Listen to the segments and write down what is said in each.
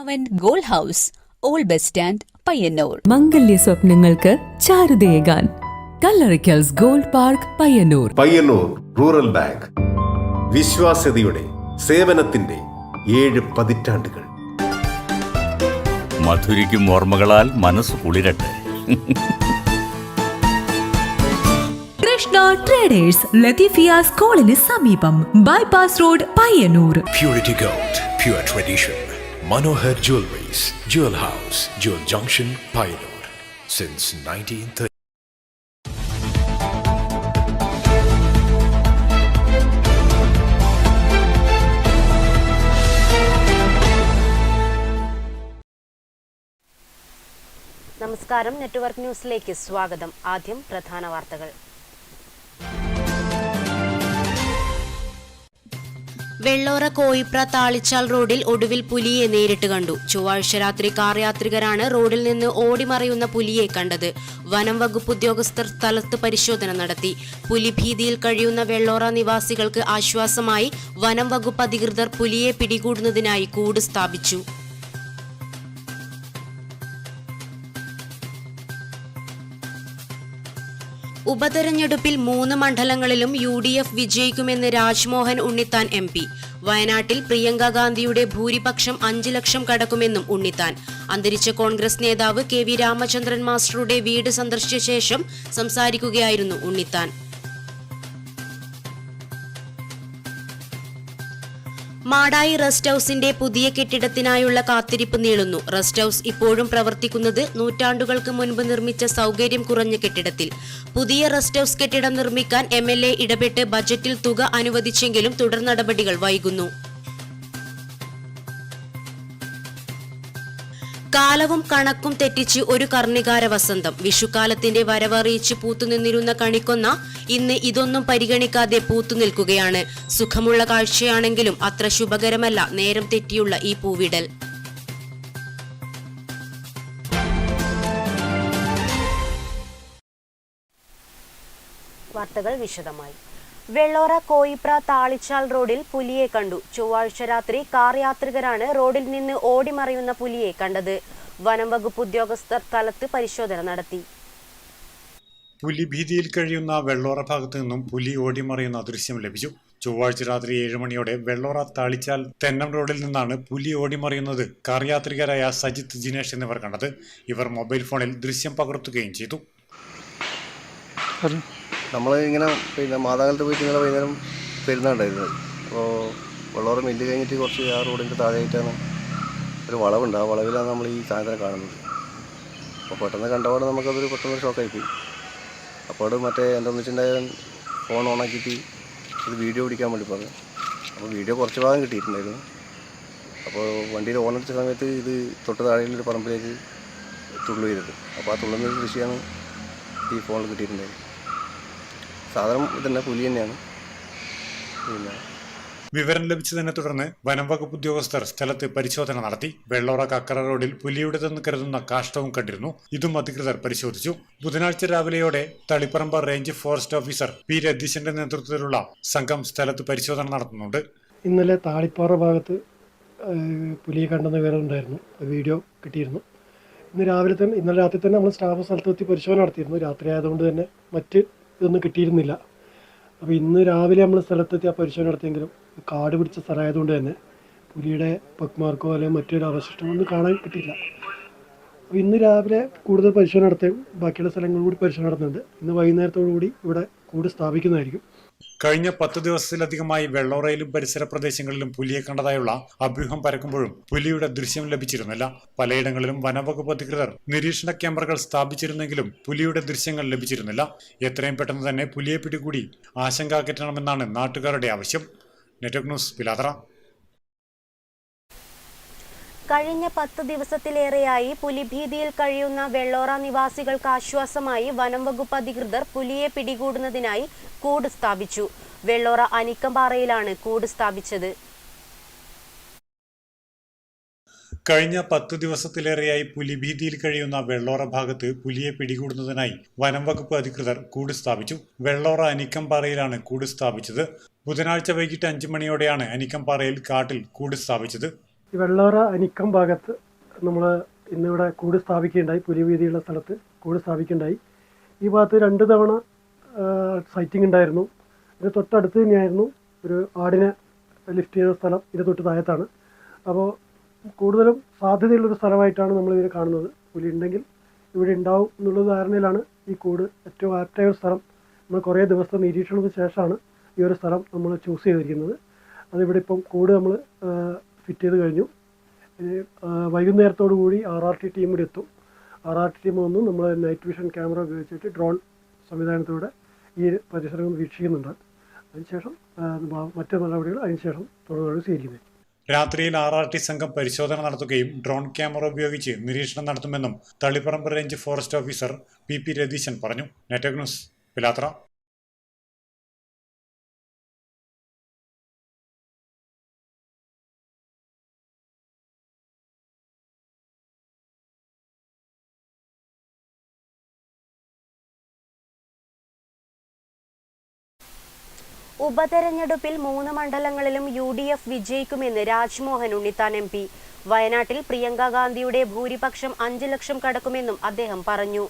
അവൻ ഗോൾ house, old bus stand, Payyanur. മംഗല്യ സ്വപ്നങ്ങൾക്ക് ചാരുതയേകാൻ കല്ലറിക്കൽസ് gold park, Payyanur. Payyanur rural bank, വിശ്വാസ്യതയുടെ സേവനത്തിന്റെ 7 പതിറ്റാണ്ടുകൾ. മധുരിക്കും ഓർമ്മകളാൽ മനസ്സ് കുളിരട്ടെ. കൃഷ്ണ ട്രേഡേഴ്സ്, ലത്തീഫിയ സ്കൂളിന് സമീപം, bypass road, Payyanur. Purity Gold, pure tradition. Manohar Jewelries, Jewel House, Jewel Junction, Payyanur, since 1930. നമസ്കാരം, നെറ്റ്വർക്ക് ന്യൂസിലേക്ക് സ്വാഗതം. ആദ്യം പ്രധാന വാർത്തകൾ. വെള്ളോറ കോയിപ്ര താളിച്ചാൽ റോഡിൽ ഒടുവിൽ പുലിയെ നേരിട്ട് കണ്ടു. ചൊവ്വാഴ്ച രാത്രി കാർ യാത്രികരാണ് റോഡിൽ നിന്ന് ഓടിമറയുന്ന പുലിയെ കണ്ടത്. വനം വകുപ്പ് ഉദ്യോഗസ്ഥർ സ്ഥലത്ത് പരിശോധന നടത്തി. പുലി ഭീതിയിൽ കഴിയുന്ന വെള്ളോറ നിവാസികൾക്ക് ആശ്വാസമായി വനം വകുപ്പ് അധികൃതർ പുലിയെ പിടികൂടുന്നതിനായി കൂട് സ്ഥാപിച്ചു. ഉപതെരഞ്ഞെടുപ്പിൽ 3 മണ്ഡലങ്ങളിലും UDF വിജയിക്കുമെന്ന് രാജ്മോഹൻ ഉണ്ണിത്താൻ MP. വയനാട്ടിൽ പ്രിയങ്ക ഗാന്ധിയുടെ ഭൂരിപക്ഷം 5 ലക്ഷം കടക്കുമെന്നും ഉണ്ണിത്താൻ. അന്തരിച്ച കോൺഗ്രസ് നേതാവ് KV രാമചന്ദ്രൻ മാസ്റ്ററുടെ വീട് സന്ദർശിച്ച ശേഷം സംസാരിക്കുകയായിരുന്നു ഉണ്ണിത്താൻ. മാടായി റെസ്റ്റ് ഹൌസിന്റെ പുതിയ കെട്ടിടത്തിനായുള്ള കാത്തിരിപ്പ് നീളുന്നു. റെസ്റ്റ് ഹൌസ് ഇപ്പോഴും പ്രവർത്തിക്കുന്നത് നൂറ്റാണ്ടുകൾക്ക് മുൻപ് നിർമ്മിച്ച സൗകര്യം കുറഞ്ഞ കെട്ടിടത്തിൽ. പുതിയ റെസ്റ്റ് ഹൌസ് കെട്ടിടം നിർമ്മിക്കാൻ MLA ഇടപെട്ട് ബജറ്റിൽ തുക അനുവദിച്ചെങ്കിലും തുടർ നടപടികൾ വൈകുന്നു. കാലവും കണക്കും തെറ്റിച്ച് ഒരു കർണികാര വസന്തം. വിഷുക്കാലത്തിന്റെ വരവറിയിച്ച് പൂത്തുനിന്നിരുന്ന കണിക്കൊന്ന ഇന്ന് ഇതൊന്നും പരിഗണിക്കാതെ പൂത്തുനിൽക്കുകയാണ്. സുഖമുള്ള കാഴ്ചയാണെങ്കിലും അത്ര ശുഭകരമല്ല നേരം തെറ്റിയുള്ള ഈ പൂവിടൽ. വാർത്തകൾ വിശദമായി. വെള്ളോറ കോയിപ്ര താളിച്ചാൽ റോഡിൽ പുലിയെ കണ്ടു. ചൊവ്വാഴ്ച രാത്രി കാർ യാത്രികരാണ് റോഡിൽ നിന്ന് ഓടിമറയുന്ന പുലിയെ കണ്ടത്. വനം വകുപ്പ് ഉദ്യോഗസ്ഥർ സ്ഥലത്ത് പരിശോധന നടത്തി. പുലി ഭീതിയിൽ കഴിയുന്ന വെള്ളോറ ഭാഗത്തു നിന്നും പുലി ഓടിമറയുന്ന ദൃശ്യം ലഭിച്ചു. ചൊവ്വാഴ്ച രാത്രി 7 മണിയോടെ വെള്ളോറ താളിച്ചാൽ തെന്നം റോഡിൽ നിന്നാണ് പുലി ഓടിമറയുന്നത് കാർ യാത്രികരായ സജിത്ത്, ജിനേഷ് എന്നിവർ കണ്ടത്. ഇവർ മൊബൈൽ ഫോണിൽ ദൃശ്യം പകർത്തുകയും ചെയ്തു. നമ്മൾ ഇങ്ങനെ മാതാകാലത്ത് പോയിട്ട് ഇന്നലെ വൈകുന്നേരം പെരുന്നാണ്ടായിരുന്നത്. അപ്പോൾ വെള്ളോറ മില്ല് കഴിഞ്ഞിട്ട് കുറച്ച് ആ റോഡിൻ്റെ താഴെയായിട്ടാണ് ഒരു വളവുണ്ട്. ആ വളവിലാണ് നമ്മൾ ഈ സാധനം കാണുന്നത്. അപ്പോൾ പെട്ടെന്ന് കണ്ടപാട് നമുക്കതൊരു പെട്ടെന്ന് ഷോക്കായിപ്പോയി. അപ്പോൾ മറ്റേ എന്താണെന്ന് വെച്ചിട്ടുണ്ടെങ്കിൽ ഫോൺ ഓണാക്കിയിട്ട് ഇത് വീഡിയോ പിടിക്കാൻ വേണ്ടി പറഞ്ഞു. അപ്പോൾ വീഡിയോ കുറച്ച് ഭാഗം കിട്ടിയിട്ടുണ്ടായിരുന്നു. അപ്പോൾ വണ്ടിയിൽ ഓണടിച്ച സമയത്ത് ഇത് തൊട്ട് താഴെയുള്ളൊരു പറമ്പിലേക്ക് തുള്ളു ചെയ്തത്. അപ്പോൾ ആ തുള്ളുന്നൊരു ദൃശ്യമാണ് ഈ ഫോണിൽ കിട്ടിയിട്ടുണ്ടായത്. സാധാരണ ഇതന്നെ പുലി തന്നെയാണ്. വിവരം ലഭിച്ചതിനെ തുടർന്ന് വനം വകുപ്പ് ഉദ്യോഗസ്ഥർ സ്ഥലത്ത് പരിശോധന നടത്തി. വെള്ളോറ കക്കറ റോഡിൽ പുലിയുടേതെന്ന് കരുതുന്ന കാഷ്ടവും കണ്ടിരുന്നു. ഇതും അധികൃതർ പരിശോധിച്ചു. ബുധനാഴ്ച രാവിലെയോടെ Taliparamba range forest officer P. രതീശന്റെ നേതൃത്വത്തിലുള്ള സംഘം സ്ഥലത്ത് പരിശോധന നടത്തുന്നുണ്ട്. ഇന്നലെ താളിപ്പാറ ഭാഗത്ത് പുലിയെ കണ്ടെന്ന വിവരമുണ്ടായിരുന്നു. വീഡിയോ കിട്ടിയിരുന്നു. ഇന്നലെ രാത്രി തന്നെ നമ്മൾ സ്റ്റാഫ് സ്ഥലത്തെത്തി പരിശോധന നടത്തിയിരുന്നു. രാത്രി ആയതുകൊണ്ട് തന്നെ മറ്റ് ഇതൊന്നും കിട്ടിയിരുന്നില്ല. അപ്പോൾ ഇന്ന് രാവിലെ നമ്മൾ സ്ഥലത്തെത്തി ആ പരിശോധന നടത്തിയെങ്കിലും കാട് പിടിച്ച സ്ഥലമായതുകൊണ്ട് തന്നെ പുലിയുടെ പക്മാർക്കോ അല്ലെങ്കിൽ മറ്റൊരു അവശിഷ്ടമൊന്നും കാണാൻ കിട്ടിയില്ല. അപ്പോൾ ഇന്ന് രാവിലെ കൂടുതൽ പരിശോധന നടത്തുകയും ബാക്കിയുള്ള സ്ഥലങ്ങളിൽ കൂടി പരിശോധന നടത്തുന്നുണ്ട്. ഇന്ന് വൈകുന്നേരത്തോടു കൂടി ഇവിടെ കൂട് സ്ഥാപിക്കുന്നതായിരിക്കും. കഴിഞ്ഞ 10 ദിവസത്തിലധികമായി വെള്ളോറയിലും പരിസര പ്രദേശങ്ങളിലും പുലിയെ കണ്ടതായുള്ള അഭ്യൂഹം പരക്കുമ്പോഴും പുലിയുടെ ദൃശ്യം ലഭിച്ചിരുന്നില്ല. പലയിടങ്ങളിലും വനവകുപ്പ് അധികൃതർ നിരീക്ഷണ ക്യാമറകൾ സ്ഥാപിച്ചിരുന്നെങ്കിലും പുലിയുടെ ദൃശ്യങ്ങൾ ലഭിച്ചിരുന്നില്ല. എത്രയും പെട്ടെന്ന് തന്നെ പുലിയെ പിടികൂടി ആശങ്ക അകറ്റണമെന്നാണ് നാട്ടുകാരുടെ ആവശ്യം. Network news, Pilathara. കഴിഞ്ഞ 10 ദിവസത്തിലേറെയായി പുലിഭീതിയിൽ കഴിയുന്ന വെള്ളോറ നിവാസികൾക്ക് ആശ്വാസമായി വനം വകുപ്പ് അധികൃതർ പുലിയെ പിടികൂടുന്നതിനായി കൂട് സ്ഥാപിച്ചു. വെള്ളോറ അനിക്കംപാറയിലാണ് കൂട് സ്ഥാപിച്ചത്. കഴിഞ്ഞ 10 ദിവസത്തിലേറെയായി പുലിഭീതിയിൽ കഴിയുന്ന വെള്ളോറ ഭാഗത്ത് പുലിയെ പിടികൂടുന്നതിനായി വനം വകുപ്പ് അധികൃതർ കൂട് സ്ഥാപിച്ചു. വെള്ളോറ അനിക്കംപാറയിലാണ് കൂട് സ്ഥാപിച്ചത്. ബുധനാഴ്ച വൈകിട്ട് 5 മണിയോടെയാണ് അനിക്കംപാറയിൽ കാട്ടിൽ കൂട് സ്ഥാപിച്ചത്. ഈ വെള്ളോറ അനിക്കം ഭാഗത്ത് നമ്മൾ ഇന്നിവിടെ കൂട് സ്ഥാപിക്കുകയുണ്ടായി. പുലിവീതിയുള്ള സ്ഥലത്ത് കൂട് സ്ഥാപിക്കുകയുണ്ടായി. ഈ ഭാഗത്ത് 2 തവണ സൈറ്റിംഗ് ഉണ്ടായിരുന്നു. ഇത് തൊട്ടടുത്ത് തന്നെയായിരുന്നു ഒരു ആടിനെ ലിഫ്റ്റ് ചെയ്ത സ്ഥലം. ഇത് തൊട്ട് താഴത്താണ്. അപ്പോൾ കൂടുതലും സാധ്യതയുള്ളൊരു സ്ഥലമായിട്ടാണ് നമ്മളിതിനെ കാണുന്നത്. പുലി ഉണ്ടെങ്കിൽ ഇവിടെ ഉണ്ടാവും എന്നുള്ള ധാരണയിലാണ് ഈ കൂട് ഏറ്റവും ആപ്റ്റായ ഒരു സ്ഥലം. നമ്മൾ കുറേ ദിവസത്തെ നിരീക്ഷണത്തിന് ശേഷമാണ് ഈ ഒരു സ്ഥലം നമ്മൾ ചൂസ് ചെയ്തിരിക്കുന്നത്. അതിവിടെ ഇപ്പം കൂട് നമ്മൾ ഫിറ്റ് ചെയ്ത് കഴിഞ്ഞു. വൈകുന്നേരത്തോടു കൂടി RRT ടീം കൂടി എത്തും. RRT ടീം വന്ന് നമ്മൾ നൈറ്റ് വിഷൻ ക്യാമറ ഉപയോഗിച്ചിട്ട് ഡ്രോൺ സംവിധാനത്തിലൂടെ ഈ പരിസരം വീക്ഷിക്കുന്നുണ്ട്. അതിനുശേഷം മറ്റു നടപടികൾ അതിനുശേഷം തുടർന്ന് സ്വീകരിക്കുന്നത്. രാത്രിയിൽ RRT സംഘം പരിശോധന നടത്തുകയും ഡ്രോൺ ക്യാമറ ഉപയോഗിച്ച് നിരീക്ഷണം നടത്തുമെന്നും Taliparamba range forest officer PP രതീശൻ പറഞ്ഞു. Network news, Pilathara. ഉപതെരഞ്ഞെടുപ്പിൽ 3 മണ്ഡലങ്ങളിലും UDF വിജയിക്കുമെന്ന് രാജ്മോഹൻ ഉണ്ണിത്താൻ MP. വയനാട്ടിൽ പ്രിയങ്ക ഗാന്ധിയുടെ ഭൂരിപക്ഷം 5 ലക്ഷം കടക്കുമെന്നും അദ്ദേഹം പറഞ്ഞു.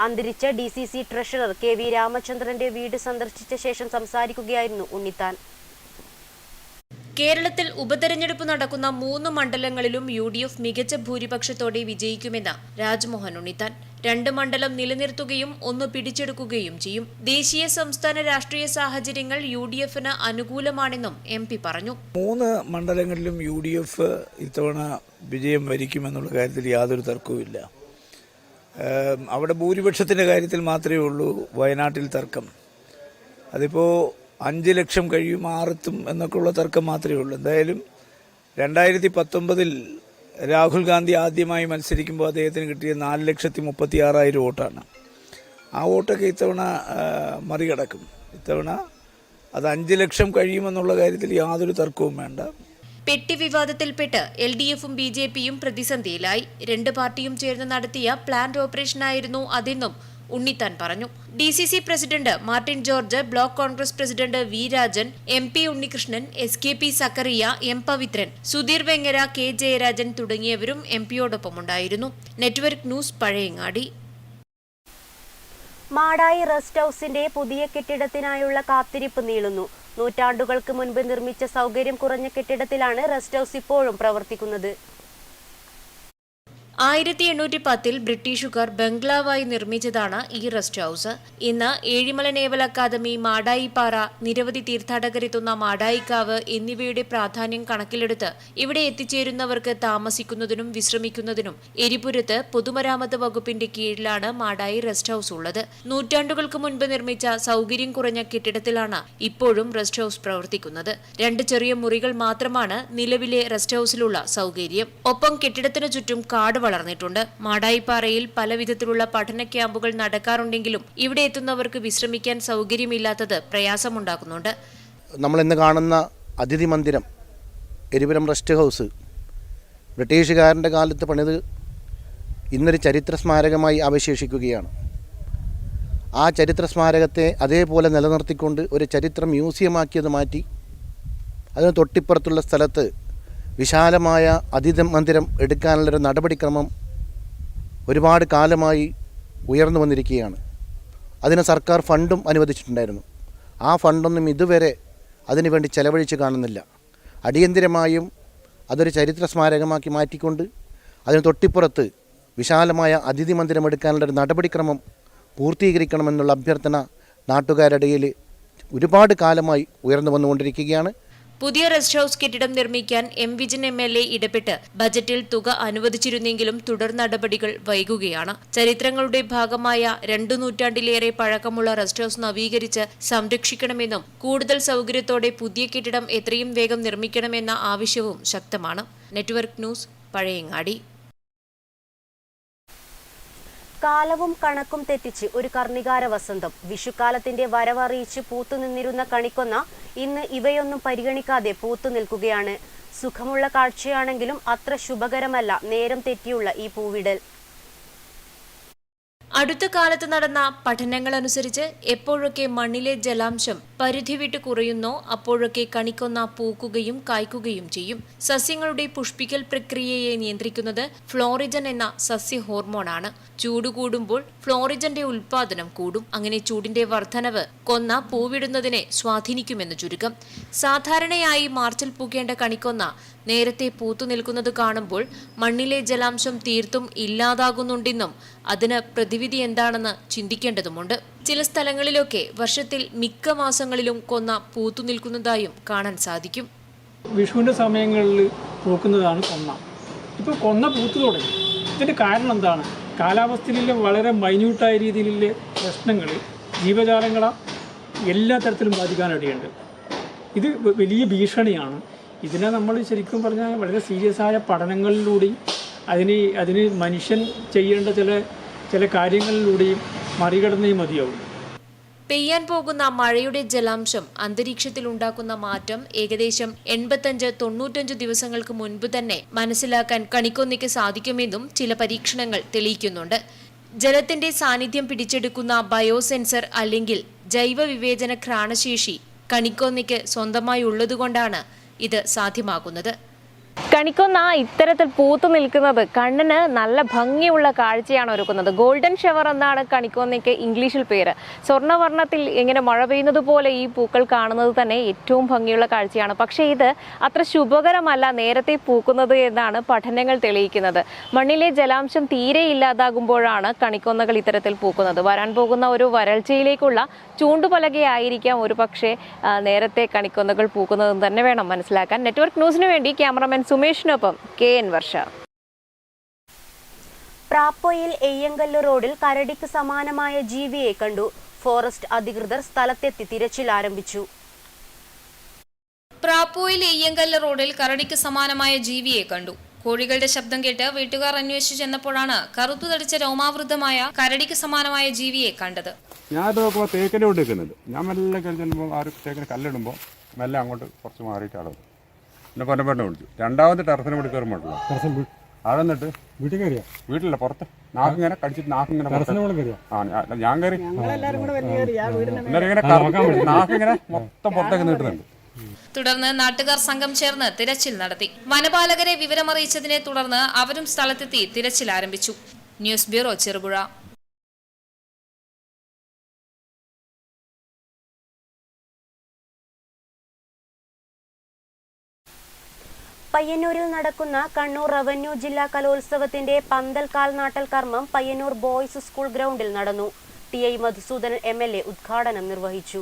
അന്തരിച്ച DCC ട്രഷറർ KV രാമചന്ദ്രന്റെ വീട് സന്ദർശിച്ച ശേഷം സംസാരിക്കുകയായിരുന്നു ഉണ്ണിത്താൻ. കേരളത്തിൽ ഉപതെരഞ്ഞെടുപ്പ് നടക്കുന്ന 3 മണ്ഡലങ്ങളിലും UDF മികച്ച ഭൂരിപക്ഷത്തോടെ വിജയിക്കുമെന്ന് രാജ്മോഹൻ ഉണ്ണിത്താൻ. 2 മണ്ഡലം നിലനിർത്തുകയും 1 പിടിച്ചെടുക്കുകയും ചെയ്യും. ദേശീയ സംസ്ഥാന രാഷ്ട്രീയ സാഹചര്യങ്ങൾ UDFന് അനുകൂലമാണെന്നും MP പറഞ്ഞു. 3 മണ്ഡലങ്ങളിലും UDF ഇത്തവണ വിജയം വരിക്കുമെന്നുള്ള കാര്യത്തിൽ യാതൊരു തർക്കവുമില്ല. അവിടെ ഭൂരിപക്ഷത്തിൻ്റെ കാര്യത്തിൽ മാത്രമേ ഉള്ളൂ വയനാട്ടിൽ തർക്കം. അതിപ്പോൾ 5 ലക്ഷം കഴിയും 6 എന്നൊക്കെയുള്ള തർക്കം മാത്രമേ ഉള്ളൂ. എന്തായാലും 2019 രാഹുൽ ഗാന്ധി ആദ്യമായി മത്സരിക്കുമ്പോൾ അദ്ദേഹത്തിന് കിട്ടിയ 4,36,000 വോട്ടാണ്. ആ വോട്ടൊക്കെ ഇത്തവണ മറികടക്കും. ഇത്തവണ അത് 5 ലക്ഷം കഴിയുമെന്നുള്ള കാര്യത്തിൽ യാതൊരു തർക്കവും വേണ്ട. പെട്ടി വിവാദത്തിൽപ്പെട്ട് LDFും BJPയും പ്രതിസന്ധിയിലായി. 2 പാർട്ടിയും ചേർന്ന് നടത്തിയ പ്ലാന്റ് ഓപ്പറേഷനായിരുന്നു അതെന്നും ഉണ്ണിത്താൻ പറഞ്ഞു. DCC president Martin George, block Congress president V Rajan, MP Unnikrishnan, SKP Sakkariya, M Pavithran, Sudheer Vengara, K Jayarajan തുടങ്ങിയവരും MPയോടൊപ്പമുണ്ടായിരുന്നു. Network news, Pazhayangadi. Madayi rest ഹൌസിന്റെ പുതിയ കെട്ടിടത്തിനായുള്ള കാത്തിരിപ്പ് നീളുന്നു. നൂറ്റാണ്ടുകൾക്ക് മുൻപ് നിർമ്മിച്ച സൗകര്യം കുറഞ്ഞ കെട്ടിടത്തിലാണ് റെസ്റ്റ് ഹൌസ് ഇപ്പോഴും പ്രവർത്തിക്കുന്നത്. 1810 ബ്രിട്ടീഷുകാർ ബംഗ്ലാവായി നിർമ്മിച്ചതാണ് ഈ റെസ്റ്റ് ഹൌസ്. ഇന്ന് ഏഴിമല നേവൽ അക്കാദമി, മാടായിപ്പാറ, നിരവധി തീർത്ഥാടകരെത്തുന്ന മാടായിക്കാവ് എന്നിവയുടെ പ്രാധാന്യം കണക്കിലെടുത്ത് ഇവിടെ എത്തിച്ചേരുന്നവർക്ക് താമസിക്കുന്നതിനും വിശ്രമിക്കുന്നതിനും എരിപുരത്ത് പൊതുമരാമത്ത് വകുപ്പിന്റെ കീഴിലാണ് മാടായി റെസ്റ്റ് ഹൌസ് ഉള്ളത്. നൂറ്റാണ്ടുകൾക്ക് മുൻപ് നിർമ്മിച്ച സൗകര്യം കുറഞ്ഞ കെട്ടിടത്തിലാണ് ഇപ്പോഴും റെസ്റ്റ് ഹൌസ് പ്രവർത്തിക്കുന്നത്. 2 ചെറിയ മുറികൾ മാത്രമാണ് നിലവിലെ റെസ്റ്റ് ഹൌസിലുള്ള സൗകര്യം. ഒപ്പം കെട്ടിടത്തിനു ചുറ്റും കാട് വളർന്നിട്ടുണ്ട്. മാടായിപ്പാറയിൽ പലവിധത്തിലുള്ള പഠന ക്യാമ്പുകൾ നടക്കാറുണ്ടെങ്കിലും ഇവിടെ എത്തുന്നവർക്ക് വിശ്രമിക്കാൻ സൗകര്യമില്ലാത്തത് പ്രയാസമുണ്ടാക്കുന്നുണ്ട്. നമ്മൾ ഇന്ന് കാണുന്ന അതിഥി മന്ദിരം, എരിപുരം റെസ്റ്റ് ഹൗസ്, ബ്രിട്ടീഷുകാരൻ്റെ കാലത്ത് പണിത് ഇന്നൊരു ചരിത്ര സ്മാരകമായി അവശേഷിക്കുകയാണ്. ആ ചരിത്ര സ്മാരകത്തെ അതേപോലെ നിലനിർത്തിക്കൊണ്ട് ഒരു ചരിത്ര മ്യൂസിയമാക്കിയത് മാറ്റി അതിന് തൊട്ടിപ്പുറത്തുള്ള സ്ഥലത്ത് വിശാലമായ അതിഥി മന്ദിരം എടുക്കാനുള്ളൊരു നടപടിക്രമം ഒരുപാട് കാലമായി ഉയർന്നു വന്നിരിക്കുകയാണ്. അതിന് സർക്കാർ ഫണ്ടും അനുവദിച്ചിട്ടുണ്ടായിരുന്നു. ആ ഫണ്ടൊന്നും ഇതുവരെ അതിനുവേണ്ടി ചെലവഴിച്ച് കാണുന്നില്ല. അടിയന്തിരമായും അതൊരു ചരിത്ര സ്മാരകമാക്കി മാറ്റിക്കൊണ്ട് അതിന് തൊട്ടിപ്പുറത്ത് വിശാലമായ അതിഥി മന്ദിരം എടുക്കാനുള്ളൊരു നടപടിക്രമം പൂർത്തീകരിക്കണമെന്നുള്ള അഭ്യർത്ഥന നാട്ടുകാരുടെ ഇടയിൽ ഒരുപാട് കാലമായി ഉയർന്നു വന്നുകൊണ്ടിരിക്കുകയാണ്. പുതിയ റെസ്റ്റ് ഹൌസ് കെട്ടിടം നിർമ്മിക്കാൻ M വിജയൻ MLA ഇടപെട്ട് ബജറ്റിൽ തുക അനുവദിച്ചിരുന്നെങ്കിലും തുടർ നടപടികൾ വൈകുകയാണ്. ചരിത്രങ്ങളുടെ ഭാഗമായ 2 നൂറ്റാണ്ടിലേറെ പഴക്കമുള്ള റെസ്റ്റ് ഹൌസ് നവീകരിച്ച് സംരക്ഷിക്കണമെന്നും കൂടുതൽ സൗകര്യത്തോടെ പുതിയ കെട്ടിടം എത്രയും വേഗം നിർമ്മിക്കണമെന്ന ആവശ്യവും ശക്തമാണ്. Network news, Pazhayangadi. കാലവും കണക്കും തെറ്റിച്ച് ഒരു കർണികാര വസന്തം. വിഷുക്കാലത്തിന്റെ വരവറിയിച്ച് പൂത്തുനിന്നിരുന്ന കണിക്കൊന്ന ഇന്ന് ഇവയൊന്നും പരിഗണിക്കാതെ പൂത്തു നിൽക്കുകയാണ്. സുഖമുള്ള കാഴ്ചയാണെങ്കിലും അത്ര ശുഭകരമല്ല നേരം തെറ്റിയുള്ള ഈ പൂവിടൽ. അടുത്ത കാലത്ത് നടന്ന പഠനങ്ങളനുസരിച്ച് എപ്പോഴൊക്കെ മണ്ണിലെ ജലാംശം പരിധി വിട്ട് കുറയുന്നോ അപ്പോഴൊക്കെ കണിക്കൊന്ന പൂക്കുകയും കായ്ക്കുകയും ചെയ്യും. സസ്യങ്ങളുടെ പുഷ്പിക്കൽ പ്രക്രിയയെ നിയന്ത്രിക്കുന്നത് ഫ്ലോറിജൻ എന്ന സസ്യ ഹോർമോണാണ്. ചൂട് കൂടുമ്പോൾ ഫ്ലോറിജന്റെ ഉൽപാദനം കൂടും. അങ്ങനെ ചൂടിന്റെ വർധനവ് കൊന്ന പൂവിടുന്നതിനെ സ്വാധീനിക്കുമെന്ന് ചുരുക്കം. സാധാരണയായി മാർച്ചിൽ പൂക്കേണ്ട കണിക്കൊന്ന നേരത്തെ പൂത്തു നിൽക്കുന്നത് കാണുമ്പോൾ മണ്ണിലെ ജലാംശം തീർത്തും ഇല്ലാതാകുന്നുണ്ടെന്നും അതിന് പ്രതിവിധി എന്താണെന്ന് ചിന്തിക്കേണ്ടതുണ്ട്. ചില സ്ഥലങ്ങളിലൊക്കെ വർഷത്തിൽ മിക്ക മാസങ്ങളിലും കൊന്ന പൂത്തു നിൽക്കുന്നതായും കാണാൻ സാധിക്കും. വിഷുവിൻ്റെ സമയങ്ങളിൽ പൂക്കുന്നതാണ് കൊന്ന. ഇപ്പോൾ കൊന്ന പൂത്തു തുടങ്ങി. ഇതിൻ്റെ കാരണം എന്താണ്? കാലാവസ്ഥയിലെ വളരെ മൈന്യൂട്ടായ രീതിയിലുള്ള പ്രശ്നങ്ങൾ ജീവജാലങ്ങളെ എല്ലാ തരത്തിലും ബാധിക്കാനിടയുണ്ട്. ഇത് വലിയ ഭീഷണിയാണ്. ഇതിനെ നമ്മൾ ശരിക്കും പറഞ്ഞാൽ വളരെ സീരിയസ് ആയ പഠനങ്ങളിലൂടെയും അതിന് മനുഷ്യൻ ചെയ്യേണ്ട ചില കാര്യങ്ങളിലൂടെയും മറികടന്നേ മതിയാവും. പെയ്യാൻ പോകുന്ന മഴയുടെ ജലാംശം അന്തരീക്ഷത്തിൽ ഉണ്ടാക്കുന്ന മാറ്റം ഏകദേശം 85-95 ദിവസങ്ങൾക്ക് മുൻപ് തന്നെ മനസ്സിലാക്കാൻ കണിക്കൊന്നയ്ക്ക് സാധിക്കുമെന്നും ചില പരീക്ഷണങ്ങൾ തെളിയിക്കുന്നുണ്ട്. ജലത്തിന്റെ സാന്നിധ്യം പിടിച്ചെടുക്കുന്ന ബയോസെൻസർ അല്ലെങ്കിൽ ജൈവ വിവേചന ഘ്രാണശേഷി കണിക്കൊന്നയ്ക്ക് സ്വന്തമായി ഉള്ളതുകൊണ്ടാണ് ഇത് സാധ്യമാകുന്നത്. കണിക്കൊന്ന ഇത്തരത്തിൽ പൂത്തു നിൽക്കുന്നത് കണ്ണിന് നല്ല ഭംഗിയുള്ള കാഴ്ചയാണ് ഒരുക്കുന്നത്. ഗോൾഡൻ ഷവർ എന്നാണ് കണിക്കൊന്നയ്ക്ക് ഇംഗ്ലീഷിൽ പേര്. സ്വർണ്ണവർണ്ണത്തിൽ ഇങ്ങനെ മഴ പെയ്യുന്നത് പോലെ ഈ പൂക്കൾ കാണുന്നത് തന്നെ ഏറ്റവും ഭംഗിയുള്ള കാഴ്ചയാണ്. പക്ഷേ ഇത് അത്ര ശുഭകരമല്ല നേരത്തെ പൂക്കുന്നത് എന്നാണ് പഠനങ്ങൾ തെളിയിക്കുന്നത്. മണ്ണിലെ ജലാംശം തീരെ ഇല്ലാതാകുമ്പോഴാണ് കണിക്കൊന്നകൾ ഇത്തരത്തിൽ പൂക്കുന്നത്. വരാൻ പോകുന്ന ഒരു വരൾച്ചയിലേക്കുള്ള ചൂണ്ടുപലകയായിരിക്കാം ഒരു പക്ഷേ നേരത്തെ കണിക്കൊന്നകൾ പൂക്കുന്നതെന്ന് തന്നെ വേണം മനസ്സിലാക്കാൻ. നെറ്റ്വർക്ക് ന്യൂസിന് വേണ്ടി ക്യാമറമാൻ സുമേഷിനൊപ്പം KN വർഷ. പ്രാപ്പോയിൽ എയ്യങ്കല്ല് റോഡിൽ കരടിക്ക് സമാനമായ ജീവിയെ കണ്ടു. ഫോറസ്റ്റ് അധികൃതർ സ്ഥലത്തെത്തി തിരച്ചിൽ ആരംഭിച്ചു. പ്രാപ്പോയിൽ എയ്യങ്കല്ല് റോഡിൽ കരടിക്ക് സമാനമായ ജീവിയെ കണ്ടു. കോഴികളുടെ ശബ്ദം കേട്ട് വീട്ടുകാർ അന്വേഷിച്ചു ചെന്നപ്പോഴാണ് കറുത്തു തടിച്ച രോമാവൃതമായ കരടിക്ക് സമാനമായ ജീവിയെ കണ്ടത്. ഞാനിപ്പോൾ തേക്കിൻ്റെ കൊണ്ട് നിൽക്കുന്നുണ്ട്. ഞാൻ മെല്ലെ കഴിച്ചുമ്പോൾ ആ ഒരു തേക്കിന് കല്ലിടുമ്പോൾ മെല്ലെ അങ്ങോട്ട് കുറച്ച് മാറിയിട്ടാണ് എന്നെ പൊന്നപ്പെണ്ണ വിളിച്ചു. രണ്ടാമത്തെ ടെറസിനെ കൂടി കയറുമ്പോഴല്ലോ അവിടെ നിന്നിട്ട് വീട്ടിൽ കയറിയാ വീട്ടിലല്ല പുറത്ത് നാക്കിങ്ങനെ കടിച്ചിട്ട് നാക്കിങ്ങനെ ഞാൻ കയറി നാക്കിങ്ങനെ മൊത്തം പുറത്തേക്ക് നീട്ടുന്നുണ്ട്. തുടർന്ന് നാട്ടുകാർ സംഘം ചേർന്ന് തിരച്ചിൽ നടത്തി. വനപാലകരെ വിവരമറിയിച്ചതിനെ തുടർന്ന് അവരും സ്ഥലത്തെത്തി തിരച്ചിൽ ആരംഭിച്ചു. News bureau Cherupuzha. പയ്യന്നൂരിൽ നടക്കുന്ന കണ്ണൂർ റവന്യൂ ജില്ലാ കലോത്സവത്തിന്റെ പന്തൽ കാൽനാട്ടൽ കർമ്മം പയ്യന്നൂർ ബോയ്സ് സ്കൂൾ ഗ്രൗണ്ടിൽ നടന്നു. TI മധുസൂദനൻ MLA ഉദ്ഘാടനം നിർവഹിച്ചു.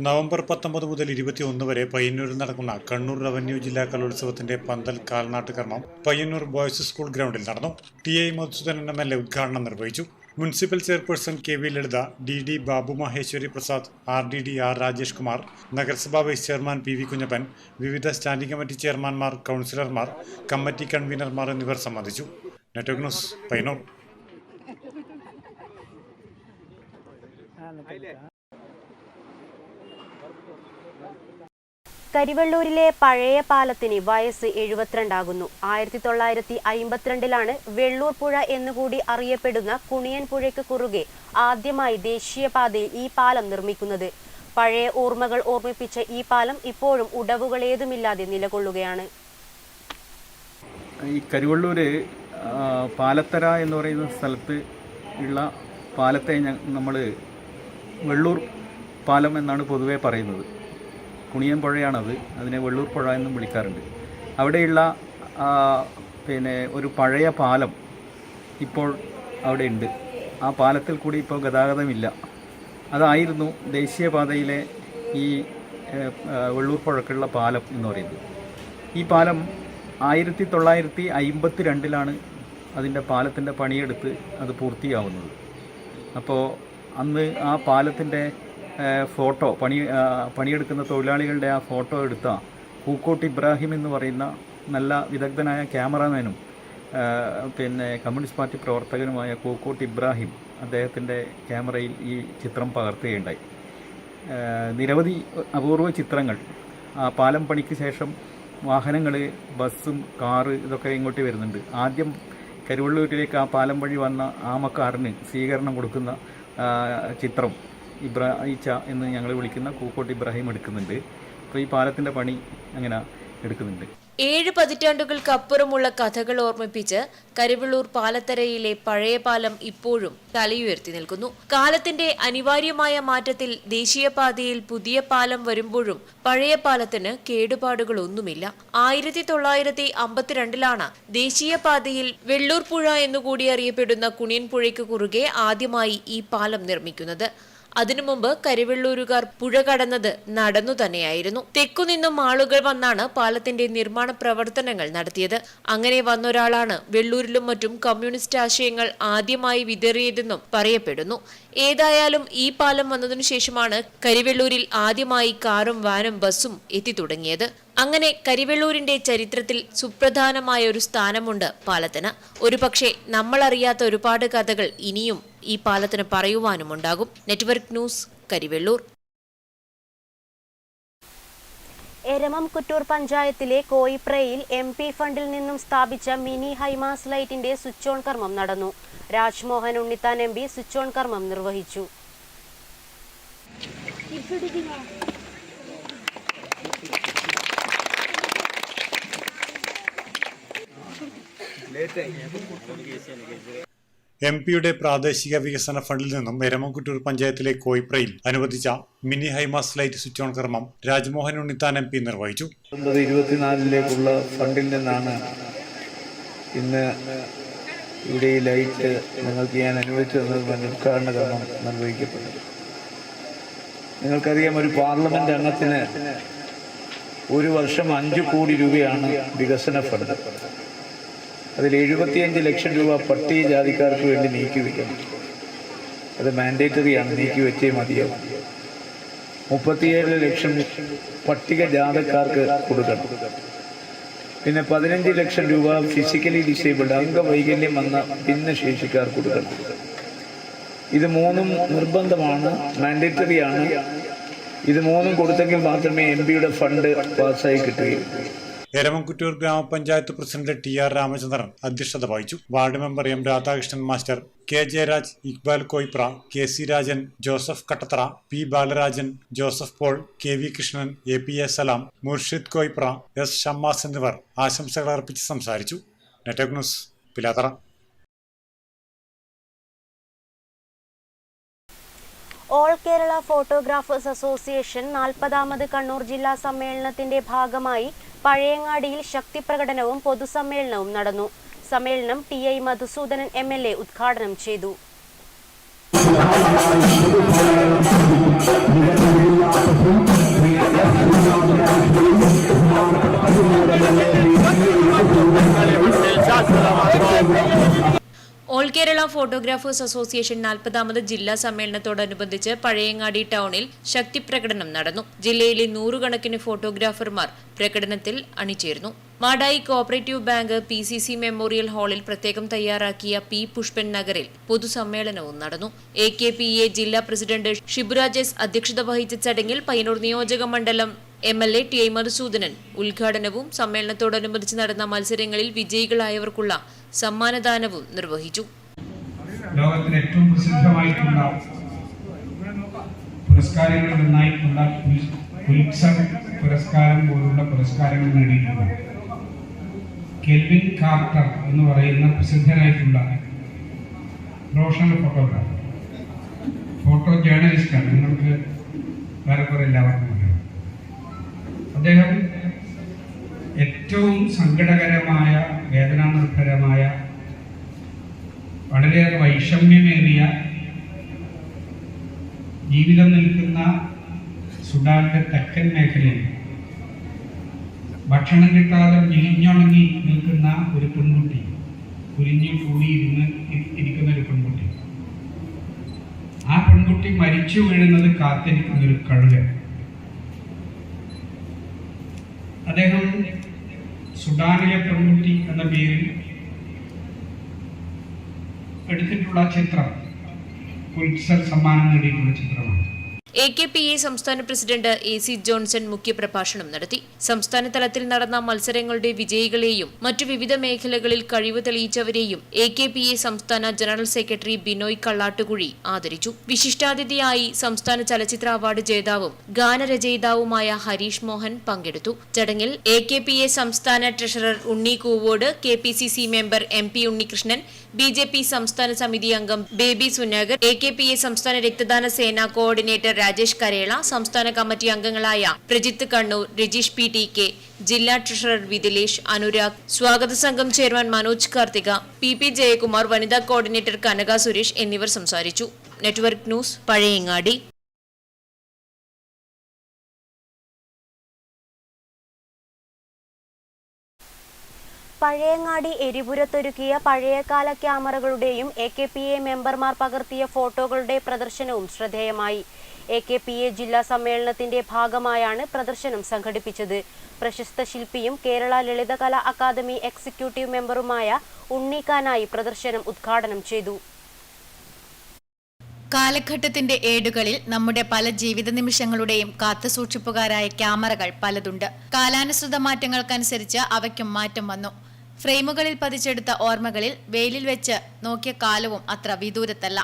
നവംബർ 19 മുതൽ 21 വരെ പയ്യന്നൂരിൽ നടക്കുന്ന കണ്ണൂർ റവന്യൂ ജില്ലാ കലോത്സവത്തിന്റെ പന്തൽ കാൽനാട്ട് കർമ്മം പയ്യന്നൂർ ബോയ്സ് സ്കൂൾ ഗ്രൗണ്ടിൽ നടന്നു. TI മധുസൂദനൻ MLA ഉദ്ഘാടനം നിർവഹിച്ചു. മുനിസിപ്പൽ ചെയർപേഴ്സൺ KV ലളിത, DD Babu Maheshwari Prasad, RDD R Rajesh Kumar, നഗരസഭാ വൈസ് ചെയർമാൻ PV കുഞ്ഞപ്പൻ, വിവിധ സ്റ്റാൻഡിംഗ് കമ്മിറ്റി ചെയർമാൻമാർ, കൗൺസിലർമാർ, കമ്മിറ്റി കൺവീനർമാർ എന്നിവർ സംബന്ധിച്ചു. Network news Payyanur. കരിവെള്ളൂരിലെ പഴയ പാലത്തിന് വയസ്സ് 72 ആകുന്നു. 1952 വെള്ളൂർ പുഴ എന്നുകൂടി അറിയപ്പെടുന്ന കുണിയൻ പുഴയ്ക്ക് കുറുകെ ആദ്യമായി ദേശീയപാതയിൽ ഈ പാലം നിർമ്മിക്കുന്നത്. പഴയ ഓർമ്മകൾ ഓർമ്മിപ്പിച്ച ഈ പാലം ഇപ്പോഴും ഉടവുകളേതുമില്ലാതെ നിലകൊള്ളുകയാണ്. ഈ കരിവെള്ളൂര് പാലത്തര എന്ന് പറയുന്ന സ്ഥലത്ത് ഉള്ള പാലത്തെ നമ്മൾ വെള്ളൂർ പാലം എന്നാണ് പൊതുവെ പറയുന്നത്. കുണിയൻ പുഴയാണത്. അതിനെ വെള്ളൂർ പുഴ എന്നും വിളിക്കാറുണ്ട്. അവിടെയുള്ള ഒരു പഴയ പാലം ഇപ്പോൾ അവിടെ ഉണ്ട്. ആ പാലത്തിൽ കൂടി ഇപ്പോൾ ഗതാഗതമില്ല. അതായിരുന്നു ദേശീയപാതയിലെ ഈ വെള്ളൂർ പുഴക്കുള്ള പാലം എന്ന് പറയുന്നത്. ഈ പാലം 1952 അതിൻ്റെ പാലത്തിൻ്റെ പണിയെടുത്ത് അത് പൂർത്തിയാവുന്നത്. അപ്പോൾ അന്ന് ആ പാലത്തിൻ്റെ ഫോട്ടോ പണിയെടുക്കുന്ന തൊഴിലാളികളുടെ ആ ഫോട്ടോ എടുത്ത പൂക്കോട്ട് ഇബ്രാഹിം എന്ന് പറയുന്ന നല്ല വിദഗ്ധനായ ക്യാമറാമാനും പിന്നെ കമ്മ്യൂണിസ്റ്റ് പാർട്ടി പ്രവർത്തകനുമായ കൂക്കോട്ട് ഇബ്രാഹിം അദ്ദേഹത്തിൻ്റെ ക്യാമറയിൽ ഈ ചിത്രം പകർത്തുകയുണ്ടായി. നിരവധി അപൂർവ ചിത്രങ്ങൾ ആ പാലം പണിക്ക് ശേഷം വാഹനങ്ങൾ, ബസ്സും കാറ് ഇതൊക്കെ ഇങ്ങോട്ട് വരുന്നുണ്ട്. ആദ്യം കരുവള്ളൂരിലേക്ക് ആ പാലം വഴി വന്ന ആമക്കാറിന് സ്വീകരണം കൊടുക്കുന്ന ചിത്രം ഇബ്രാഹിച്ച എന്ന് ഞങ്ങൾ വിളിക്കുന്ന കൂക്കോട്ട് ഇബ്രാഹിം എടുക്കുന്നുണ്ട്. അപ്പോൾ ഈ പാലത്തിൻ്റെ പണി അങ്ങനെ എടുക്കുന്നുണ്ട്. 7 പതിറ്റാണ്ടുകൾക്കപ്പുറമുള്ള കഥകൾ ഓർമ്മിപ്പിച്ച് കരിവെള്ളൂർ പാലത്തരയിലെ പഴയ പാലം ഇപ്പോഴും തലയുയർത്തി നിൽക്കുന്നു. കാലത്തിന്റെ അനിവാര്യമായ മാറ്റത്തിൽ ദേശീയപാതയിൽ പുതിയ പാലം വരുമ്പോഴും പഴയ പാലത്തിന് കേടുപാടുകളൊന്നുമില്ല. 1952 ദേശീയപാതയിൽ വെള്ളൂർ പുഴ എന്നുകൂടി അറിയപ്പെടുന്ന കുണിയൻ പുഴയ്ക്ക് കുറുകെ ആദ്യമായി ഈ പാലം നിർമ്മിക്കുന്നത്. അതിനു മുമ്പ് കരിവെള്ളൂരുകാർ പുഴ കടന്നത് നടന്നു തന്നെയായിരുന്നു. തെക്കുനിന്നും ആളുകൾ വന്നാണ് പാലത്തിന്റെ നിർമ്മാണ പ്രവർത്തനങ്ങൾ നടത്തിയത്. അങ്ങനെ വന്നൊരാളാണ് വെള്ളൂരിലും മറ്റും കമ്മ്യൂണിസ്റ്റ് ആശയങ്ങൾ ആദ്യമായി വിതറിയതെന്നും പറയപ്പെടുന്നു. ഏതായാലും ഈ പാലം വന്നതിനു ശേഷമാണ് കരിവെള്ളൂരിൽ ആദ്യമായി കാറും വാനും ബസ്സും എത്തിത്തുടങ്ങിയത്. അങ്ങനെ കരിവെള്ളൂരിന്റെ ചരിത്രത്തിൽ സുപ്രധാനമായ ഒരു സ്ഥാനമുണ്ട് പാലത്തിന്. ഒരുപക്ഷെ നമ്മളറിയാത്ത ഒരുപാട് കഥകൾ ഇനിയും ഈ പാലത്തിന് പറയുവാനുമുണ്ടാകും. Network news, Karivellur. എരമംകുറ്റൂർ പഞ്ചായത്തിലെ കോയിപ്രയിൽ MP ഫണ്ടിൽ നിന്നും സ്ഥാപിച്ച മിനി ഹൈമാസ് ലൈറ്റിന്റെ സ്വിച്ച് ഓൺ കർമ്മം നടന്നു. Rajmohan Unnithan MP switch on കർമ്മം നിർവഹിച്ചു. MP-യുടെ പ്രാദേശിക വികസന ഫണ്ടിൽ നിന്നും എരമംകുറ്റൂർ പഞ്ചായത്തിലെ കോയിപ്രയിൽ അനുവദിച്ച mini high mast light switch on കർമ്മം രാജ്മോഹൻ ഉണ്ണിത്താൻ MP നിർവഹിച്ചു. 2024 ഫണ്ടിൽ നിന്നാണ് ഇന്ന് ഇവിടെ ഈ ലൈറ്റ് നിങ്ങൾക്ക് ഞാൻ അനുവദിച്ചു തന്നത് ഉദ്ഘാടന കർമ്മം നിർവഹിക്കപ്പെട്ടത്. നിങ്ങൾക്കറിയാം, ഒരു പാർലമെന്റ് അംഗത്തിന് ഒരു വർഷം 5 കോടി രൂപയാണ് വികസന ഫണ്ട്. അതിൽ 75 ലക്ഷം രൂപ പട്ടികജാതിക്കാർക്ക് വേണ്ടി നീക്കിവെക്കണം. അത് മാൻഡേറ്ററിയാണ്, നീക്കിവെച്ചേ മതിയാവും. 37 ലക്ഷം പട്ടികജാതക്കാർക്ക് കൊടുക്കണം. പിന്നെ 15 ലക്ഷം രൂപ ഫിസിക്കലി ഡിസേബിൾഡ്, അംഗവൈകല്യം വന്ന ഭിന്നശേഷിക്കാർക്ക് കൊടുക്കണം. ഇത് 3 നിർബന്ധമാണ്, മാൻഡേറ്ററിയാണ്. ഇത് 3 കൊടുത്തെങ്കിൽ മാത്രമേ MP-യുടെ ഫണ്ട് പാസ്സായി കിട്ടുകയുള്ളൂ. എരമംകുറ്റൂർ ഗ്രാമപഞ്ചായത്ത് പ്രസിഡന്റ് TR രാമചന്ദ്രൻ അധ്യക്ഷത വഹിച്ചു. Ward member M Radhakrishnan master, K Jayaraj, Iqbal Koyipra, KC Rajan, Joseph Kattathara, P Balarajan, Joseph Paul, KV Krishnan, APA Salam, Murshid Koyipra, S Shammas എന്നിവർ ആശംസകൾ അർപ്പിച്ച് സംസാരിച്ചു. Network news, Pilathara. All Kerala photographers association 40ാമത് കണ്ണൂർ ജില്ലാ സമ്മേളനത്തിന്റെ ഭാഗമായി പഴയങ്ങാടിയിൽ ശക്തിപ്രകടനവും പൊതുസമ്മേളനവും നടന്നു. സമ്മേളനം TI മധുസൂദനൻ MLA ഉദ്ഘാടനം ചെയ്തു. ഓൾ കേരള ഫോട്ടോഗ്രാഫേഴ്സ് അസോസിയേഷൻ 40ാമത് ജില്ലാ സമ്മേളനത്തോടനുബന്ധിച്ച് പഴയങ്ങാടി ടൗണിൽ ശക്തിപ്രകടനം നടന്നു. ജില്ലയിലെ 100 കണക്കിന് ഫോട്ടോഗ്രാഫർമാർ പ്രകടനത്തിൽ അണിചേർന്നു. മാടായി കോഓപ്പറേറ്റീവ് ബാങ്ക് PCC മെമ്മോറിയൽ ഹാളിൽ പ്രത്യേകം തയ്യാറാക്കിയ P പുഷ്പൻ നഗറിൽ പൊതുസമ്മേളനവും നടന്നു. AKPA ജില്ലാ പ്രസിഡന്റ് ഷിബുരാജ് അധ്യക്ഷത വഹിച്ച ചടങ്ങിൽ പയ്യന്നൂർ നിയോജക മണ്ഡലം MLA TI മധുസൂദനൻ ഉദ്ഘാടനവും സമ്മേളനത്തോടനുബന്ധിച്ച് നടന്ന മത്സരങ്ങളിൽ വിജയികളായവർക്കുള്ള സമ്മാനദാനവും നിർവഹിച്ചു. ലോകത്തിലെ ഏറ്റവും പ്രസിദ്ധമായിട്ടുള്ള പുരസ്കാരങ്ങളിലൊന്നായിട്ടുള്ള പുലിറ്റ്സർ പുരസ്കാരം പോലുള്ള പുരസ്കാരങ്ങൾ നേടിയിട്ടുള്ള കെൽവിൻ കാർട്ടർ എന്ന് പറയുന്ന പ്രസിദ്ധനായിട്ടുള്ള പ്രൊഫഷണൽ ഫോട്ടോഗ്രാഫർ, ഫോട്ടോ ജേർണലിസ്റ്റാണ്. നിങ്ങൾക്ക് വേറെ എല്ലാവർക്കും അറിയാം. അദ്ദേഹം ഏറ്റവും സങ്കടകരമായ, വേദനാനിർഭരമായ, വളരെയേറെ വൈഷമ്യമേറിയ ജീവിതം നിൽക്കുന്ന സുഡാന്റെ തെക്കൻ മേഖലയിൽ ഭക്ഷണം കിട്ടാതെ ഞെളിഞ്ഞുണങ്ങി നിൽക്കുന്ന ഒരു പെൺകുട്ടി, കുരിഞ്ഞു ഇരിക്കുന്ന ഒരു പെൺകുട്ടി. ആ പെൺകുട്ടി മരിച്ചു വീഴുന്നത് കാത്തിരിക്കുന്ന ഒരു കഴുകൻ. അദ്ദേഹം സുഡാനിലെ പെൺകുട്ടി എന്ന പേരിൽ എടുത്തിട്ടുള്ള ചിത്രം പുലിറ്റ്സർ സമ്മാനം നേടിയിട്ടുള്ള ചിത്രമാണ്. AKPA സംസ്ഥാന പ്രസിഡന്റ് AC ജോൺസൺ മുഖ്യപ്രഭാഷണം നടത്തി. സംസ്ഥാന തലത്തിൽ നടന്ന മത്സരങ്ങളുടെ വിജയികളെയും മറ്റു വിവിധ മേഖലകളിൽ കഴിവ് തെളിയിച്ചവരെയും AKPA സംസ്ഥാന ജനറൽ സെക്രട്ടറി ബിനോയ് കള്ളാട്ടുകുഴി ആദരിച്ചു. വിശിഷ്ടാതിഥിയായി സംസ്ഥാന ചലച്ചിത്ര അവാർഡ് ജേതാവും ഗാനരചയിതാവുമായ ഹരീഷ് മോഹൻ പങ്കെടുത്തു. ചടങ്ങിൽ AKPA സംസ്ഥാന treasurer Unni Koovode, KPCC member MP Unnikrishnan, BJP സംസ്ഥാന സമിതി അംഗം ബേബി സുനാഗർ, AKPA സംസ്ഥാന രക്തദാന സേന കോർഡിനേറ്റർ രാജേഷ് കരേള, സംസ്ഥാന കമ്മിറ്റി അംഗങ്ങളായ പ്രജിത്ത് കണ്ണൂർ, രജീഷ് PTK, ജില്ലാ ട്രഷറർ വിദിലേഷ്, അനുരാഗ്, സ്വാഗത സംഘം ചെയർമാൻ മനോജ് കാർത്തിക, PP ജയകുമാർ, വനിതാ കോർഡിനേറ്റർ കനക സുരേഷ് എന്നിവർ സംസാരിച്ചു. Network news, Pazhayangadi. പഴയങ്ങാടി എരിപുരത്തൊരുക്കിയ പഴയകാല ക്യാമറകളുടെയും AKPA മെമ്പർമാർ പകർത്തിയ ഫോട്ടോകളുടെ പ്രദർശനവും ശ്രദ്ധേയമായി. AKPA ജില്ലാ സമ്മേളനത്തിന്റെ ഭാഗമായാണ് പ്രദർശനം സംഘടിപ്പിച്ചത്. പ്രശസ്ത ശില്പിയും കേരള ലളിതകലാ അക്കാദമി എക്സിക്യൂട്ടീവ് മെമ്പറുമായ ഉണ്ണിക്കാനായി പ്രദർശനം ഉദ്ഘാടനം ചെയ്തു. കാലഘട്ടത്തിന്റെ ഏടുകളിൽ നമ്മുടെ പല ജീവിത നിമിഷങ്ങളുടെയും കാത്തുസൂക്ഷിപ്പുകാരായ ക്യാമറകൾ പലതുണ്ട്. കാലാനുസൃത മാറ്റങ്ങൾക്കനുസരിച്ച് അവയ്ക്കും മാറ്റം വന്നു. ഫ്രെയിമുകളിൽ പതിച്ചെടുത്ത ഓർമ്മകളിൽ വെയിലിൽ വെച്ച് നോക്കിയ കാലവും അത്ര വിദൂരത്തല്ല.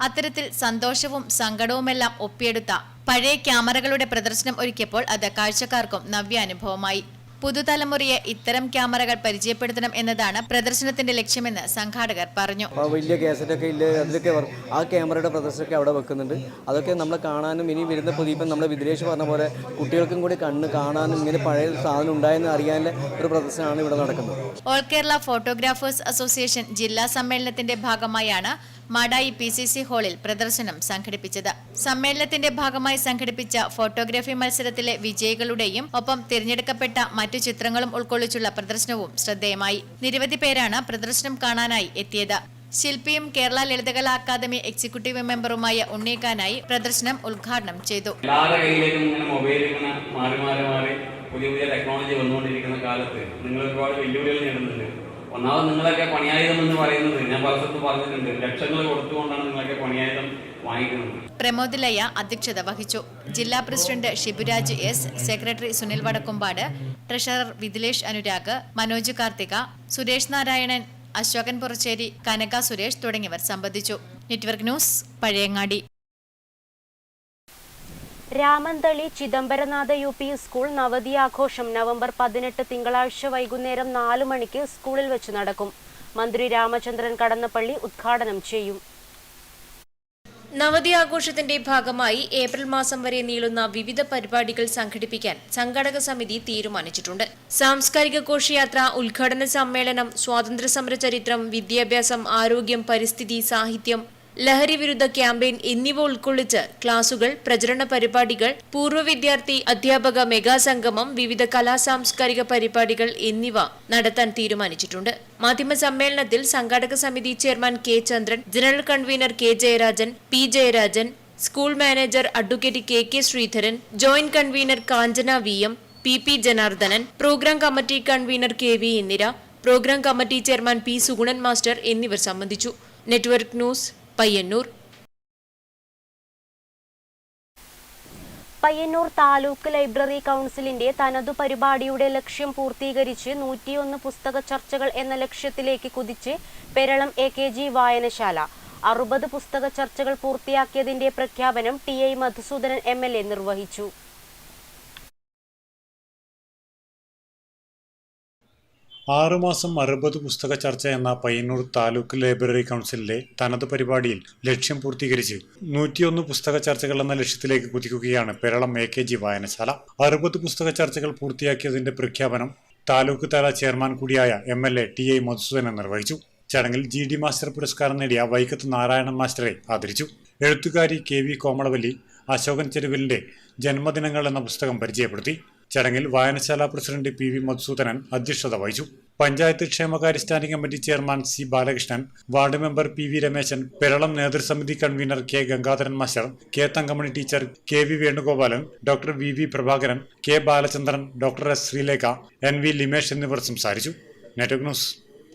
അത്തരത്തിൽ സന്തോഷവും സങ്കടവുമെല്ലാം ഒപ്പിയെടുത്ത പഴയ ക്യാമറകളുടെ പ്രദർശനം ഒരുക്കിയപ്പോൾ അത് കാഴ്ചക്കാർക്കും നവ്യാനുഭവമായി. പുതുതലമുറയെ ഇത്തരം ക്യാമറകൾ പരിചയപ്പെടുത്തണം എന്നതാണ് പ്രദർശനത്തിന്റെ ലക്ഷ്യമെന്ന് സംഘാടകർ പറഞ്ഞു. വലിയ കാസറ്റൊക്കെ ഇല്ല, അതിലൊക്കെ ആ ക്യാമറയുടെ പ്രദർശനമൊക്കെ അവിടെ വെക്കുന്നുണ്ട്. അതൊക്കെ നമ്മൾ കാണാനും ഇനി വരുന്ന പുതിയപ്പം നമ്മുടെ വിദേശ പറഞ്ഞ പോലെ കുട്ടികൾക്കും കൂടി കണ്ണ് കാണാനും ഇങ്ങനെ പഴയ സാധനം ഉണ്ടായെന്ന് അറിയാനുള്ള ഒരു പ്രദർശനമാണ് ഇവിടെ നടക്കുന്നത്. ഓൾ കേരള ഫോട്ടോഗ്രാഫേഴ്സ് അസോസിയേഷൻ ജില്ലാ സമ്മേളനത്തിന്റെ ഭാഗമായാണ് മാടായി PCC ഹാളിൽ പ്രദർശനം സംഘടിപ്പിച്ചത്. സമ്മേളനത്തിന്റെ ഭാഗമായി സംഘടിപ്പിച്ച ഫോട്ടോഗ്രാഫി മത്സരത്തിലെ വിജയികളുടെയും ഒപ്പം തിരഞ്ഞെടുക്കപ്പെട്ട മറ്റു ചിത്രങ്ങളും ഉൾക്കൊള്ളിച്ചുള്ള പ്രദർശനവും ശ്രദ്ധേയമായി. നിരവധി പേരാണ് പ്രദർശനം കാണാനായി എത്തിയത്. ശില്പിയും കേരള ലളിതകലാ അക്കാദമി എക്സിക്യൂട്ടീവ് മെമ്പറുമായ ഉണ്ണിക്കാനായി പ്രദർശനം ഉദ്ഘാടനം ചെയ്തു. എല്ലാവരുടെ കയ്യിലേക്കും ഇങ്ങനെ മൊബൈൽ ഇങ്ങനെ മാറി പുതിയ ടെക്നോളജി വന്നുകൊണ്ടിരിക്കുന്ന കാലത്ത് നിങ്ങൾ ഒരുപാട് വെല്ലുവിളികൾ നേടുന്നുണ്ട്. ഒന്നാമത് നിങ്ങളൊക്കെ പണിയായുധം എന്ന് പറയുന്നത് ഞാൻ പല സ്ഥലത്തും പറഞ്ഞിട്ടുണ്ട്, ലക്ഷങ്ങൾ കൊടുത്തുകൊണ്ടാണ് നിങ്ങളൊക്കെ പണിയായുധം വാങ്ങിക്കുന്നത്. പ്രമോദ് ലയ അധ്യക്ഷത വഹിച്ചു. ജില്ലാ president Shiburaj S, secretary Sunil Vadakkumpad, treasurer Vidilesh Anurag, Manoj Karthika, Suresh Narayanan, Ashokan Puracheri, Kanaka Suresh തുടങ്ങിയവർ സംബന്ധിച്ചു. Network news, Pazhayangadi. Ramanthali Chidambaranatha UP school നവതി ആഘോഷം നവംബർ 18 തിങ്കളാഴ്ച വൈകുന്നേരം 4 മണിക്ക് സ്കൂളിൽ വെച്ച് നടക്കും. മന്ത്രി രാമചന്ദ്രൻ കടന്നപ്പള്ളി ഉദ്ഘാടനം ചെയ്യും. നവതി ആഘോഷത്തിന്റെ ഭാഗമായി ഏപ്രിൽ മാസം വരെ നീളുന്ന വിവിധ പരിപാടികൾ സംഘടിപ്പിക്കാൻ സംഘാടക സമിതി തീരുമാനിച്ചിട്ടുണ്ട്. സാംസ്കാരിക ഘോഷയാത്ര, ഉദ്ഘാടന സമ്മേളനം, സ്വാതന്ത്ര്യ സമര ചരിത്രം, വിദ്യാഭ്യാസം, ആരോഗ്യം, പരിസ്ഥിതി, സാഹിത്യം, ലഹരി വിരുദ്ധ ക്യാമ്പയിൻ എന്നിവ ഉൾക്കൊള്ളിച്ച് ക്ലാസുകൾ, പ്രചരണ പരിപാടികൾ, പൂർവ്വ വിദ്യാർത്ഥി അധ്യാപക മെഗാ സംഗമം, വിവിധ കലാ സാംസ്കാരിക പരിപാടികൾ എന്നിവ നടത്താൻ തീരുമാനിച്ചിട്ടുണ്ട്. മാധ്യമ സമ്മേളനത്തിൽ സംഘാടക സമിതി chairman K Chandran, general convener K Jayarajan, P Jayarajan, school manager advocate KK Sreedharan, joint convener Kanchana VM, PP Janardhanan, programme committee convener KV Indira, programme committee chairman P Suganan master എന്നിവർ സംബന്ധിച്ചു. Network news, Payyanur. Payyanur taluk library കൗൺസിലിന്റെ തനതു പരിപാടിയുടെ ലക്ഷ്യം പൂർത്തീകരിച്ച് 101 പുസ്തക ചർച്ചകൾ എന്ന ലക്ഷ്യത്തിലേക്ക് കുതിച്ച് പെരളം AKG വായനശാല. 60 പുസ്തക ചർച്ചകൾ പൂർത്തിയാക്കിയതിന്റെ പ്രഖ്യാപനം TI മധുസൂദനൻ MLA നിർവഹിച്ചു. 6 മാസം 60 പുസ്തക ചർച്ച എന്ന പയ്യന്നൂർ താലൂക്ക് ലൈബ്രറി കൗൺസിലിലെ തനത് പരിപാടിയിൽ ലക്ഷ്യം പൂർത്തീകരിച്ച് 101 പുസ്തക ചർച്ചകൾ എന്ന ലക്ഷ്യത്തിലേക്ക് കുതിക്കുകയാണ് പെരളം AKG വായനശാല. 60 പുസ്തക ചർച്ചകൾ പൂർത്തിയാക്കിയതിന്റെ പ്രഖ്യാപനം താലൂക്ക് തല ചെയർമാൻ കൂടിയായ MLA TI മധുസൂദനൻ നിർവഹിച്ചു. ചടങ്ങിൽ GD മാസ്റ്റർ പുരസ്കാരം നേടിയ വൈക്കത്ത് നാരായണൻ മാസ്റ്ററെ ആദരിച്ചു. എഴുത്തുകാരി KV കോമളവല്ലി അശോകൻ ചെരുവിലിന്റെ ജന്മദിനങ്ങൾ എന്ന പുസ്തകം പരിചയപ്പെടുത്തി. ചടങ്ങിൽ വായനശാല പ്രസിഡന്റ് PV മധുസൂദനൻ അധ്യക്ഷത വഹിച്ചു. പഞ്ചായത്ത് ക്ഷേമകാര്യ standing committee chairman C Balakrishnan, ward member PV Rameshan, Peralam നേതൃസമിതി convener K Gangadharan master, K Thankamani teacher, KV Venugopalan, doctor VV Prabhakaran, K Balachandran, doctor S Sreelekha, NV Limesh എന്നിവർ സംസാരിച്ചു. Network news,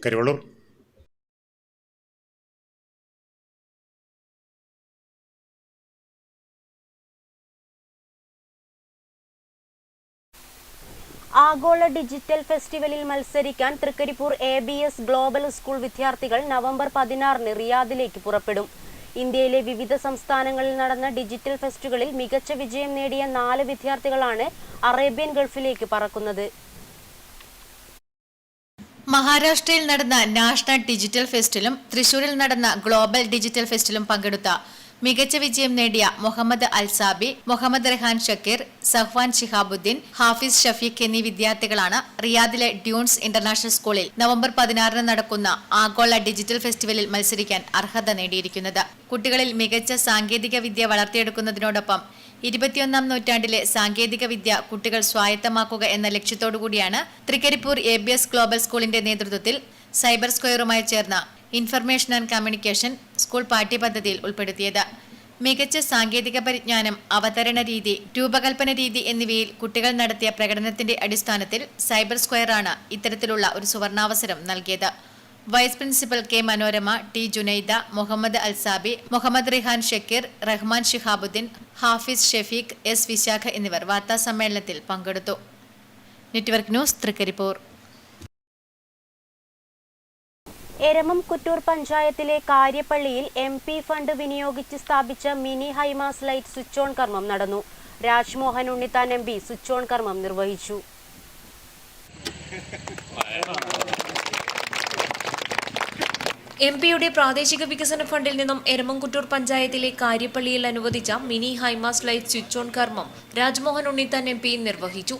Karivellur. ആഗോള ഡിജിറ്റൽ ഫെസ്റ്റിവലിൽ മത്സരിക്കാൻ തൃക്കരിപ്പൂർ ABS ഗ്ലോബൽ സ്കൂൾ വിദ്യാർത്ഥികൾ നവംബർ 16-ന് റിയാദിലേക്ക് പുറപ്പെടും. ഇന്ത്യയിലെ വിവിധ സംസ്ഥാനങ്ങളിൽ നടന്ന ഡിജിറ്റൽ ഫെസ്റ്റുകളിൽ മികച്ച വിജയം നേടിയ 4 വിദ്യാർത്ഥികളാണ് അറേബ്യൻ ഗൾഫിലേക്ക് പറക്കുന്നത്. മഹാരാഷ്ട്രയിൽ നടന്ന നാഷണൽ ഡിജിറ്റൽ ഫെസ്റ്റിലും തൃശൂരിൽ നടന്ന ഗ്ലോബൽ ഡിജിറ്റൽ ഫെസ്റ്റിലും പങ്കെടുത്ത മികച്ച വിജയം നേടിയ മുഹമ്മദ് അൽസാബി, മുഹമ്മദ് റഹാൻ ഷക്കീർ, സഹ്വാൻ ഷിഹാബുദ്ദീൻ, ഹാഫിസ് ഷഫീഖ് എന്നീ വിദ്യാർത്ഥികളാണ് റിയാദിലെ ഡ്യൂൺസ് ഇന്റർനാഷണൽ സ്കൂളിൽ നവംബർ 16-ന് നടക്കുന്ന ആഗോള ഡിജിറ്റൽ ഫെസ്റ്റിവലിൽ മത്സരിക്കാൻ അർഹത നേടിയിരിക്കുന്നത്. കുട്ടികളിൽ മികച്ച സാങ്കേതിക വിദ്യ വളർത്തിയെടുക്കുന്നതിനോടൊപ്പം 21-ാം നൂറ്റാണ്ടിലെ സാങ്കേതിക വിദ്യ കുട്ടികൾ സ്വായത്തമാക്കുക എന്ന ലക്ഷ്യത്തോടുകൂടിയാണ് തൃക്കരിപ്പൂർ ABS ഗ്ലോബൽ സ്കൂളിന്റെ നേതൃത്വത്തിൽ സൈബർ സ്ക്വയറുമായി ചേർന്ന ഇൻഫർമേഷൻ ആൻഡ് കമ്മ്യൂണിക്കേഷൻ സ്കൂൾ പാഠ്യപദ്ധതിയിൽ ഉൾപ്പെടുത്തിയത്. മികച്ച സാങ്കേതിക പരിജ്ഞാനം, അവതരണ രീതി, രൂപകൽപ്പന രീതി എന്നിവയിൽ കുട്ടികൾ നടത്തിയ പ്രകടനത്തിന്റെ അടിസ്ഥാനത്തിൽ സൈബർ സ്ക്വയറാണ് ഇത്തരത്തിലുള്ള ഒരു സുവർണാവസരം നൽകിയത്. Vice principal K Manorama, T Junaida, Muhammad Alsabi, Muhammad Rihan Shakeer, Rahman Shihabuddin, Hafiz Shafeeq, S Vishakha എന്നിവർ വാർത്താസമ്മേളനത്തിൽ പങ്കെടുത്തു. Network news, Trikaripur. എരമം കുറ്റൂർ പഞ്ചായത്തിലെ കാര്യപ്പള്ളിയിൽ MP ഫണ്ട് വിനിയോഗിച്ച് സ്ഥാപിച്ച mini high mast light switch on കർമ്മം നടന്നു. Rajmohan Unnithan MP switch on കർമ്മം നിർവഹിച്ചു. MP-യുടെ പ്രാദേശിക വികസന ഫണ്ടിൽ നിന്നും എരമംകുറ്റൂർ പഞ്ചായത്തിലെ കാര്യപ്പള്ളിയിൽ അനുവദിച്ച mini high mast light switch on കർമ്മം രാജ്മോഹൻ ഉണ്ണിത്താൻ MP നിർവഹിച്ചു.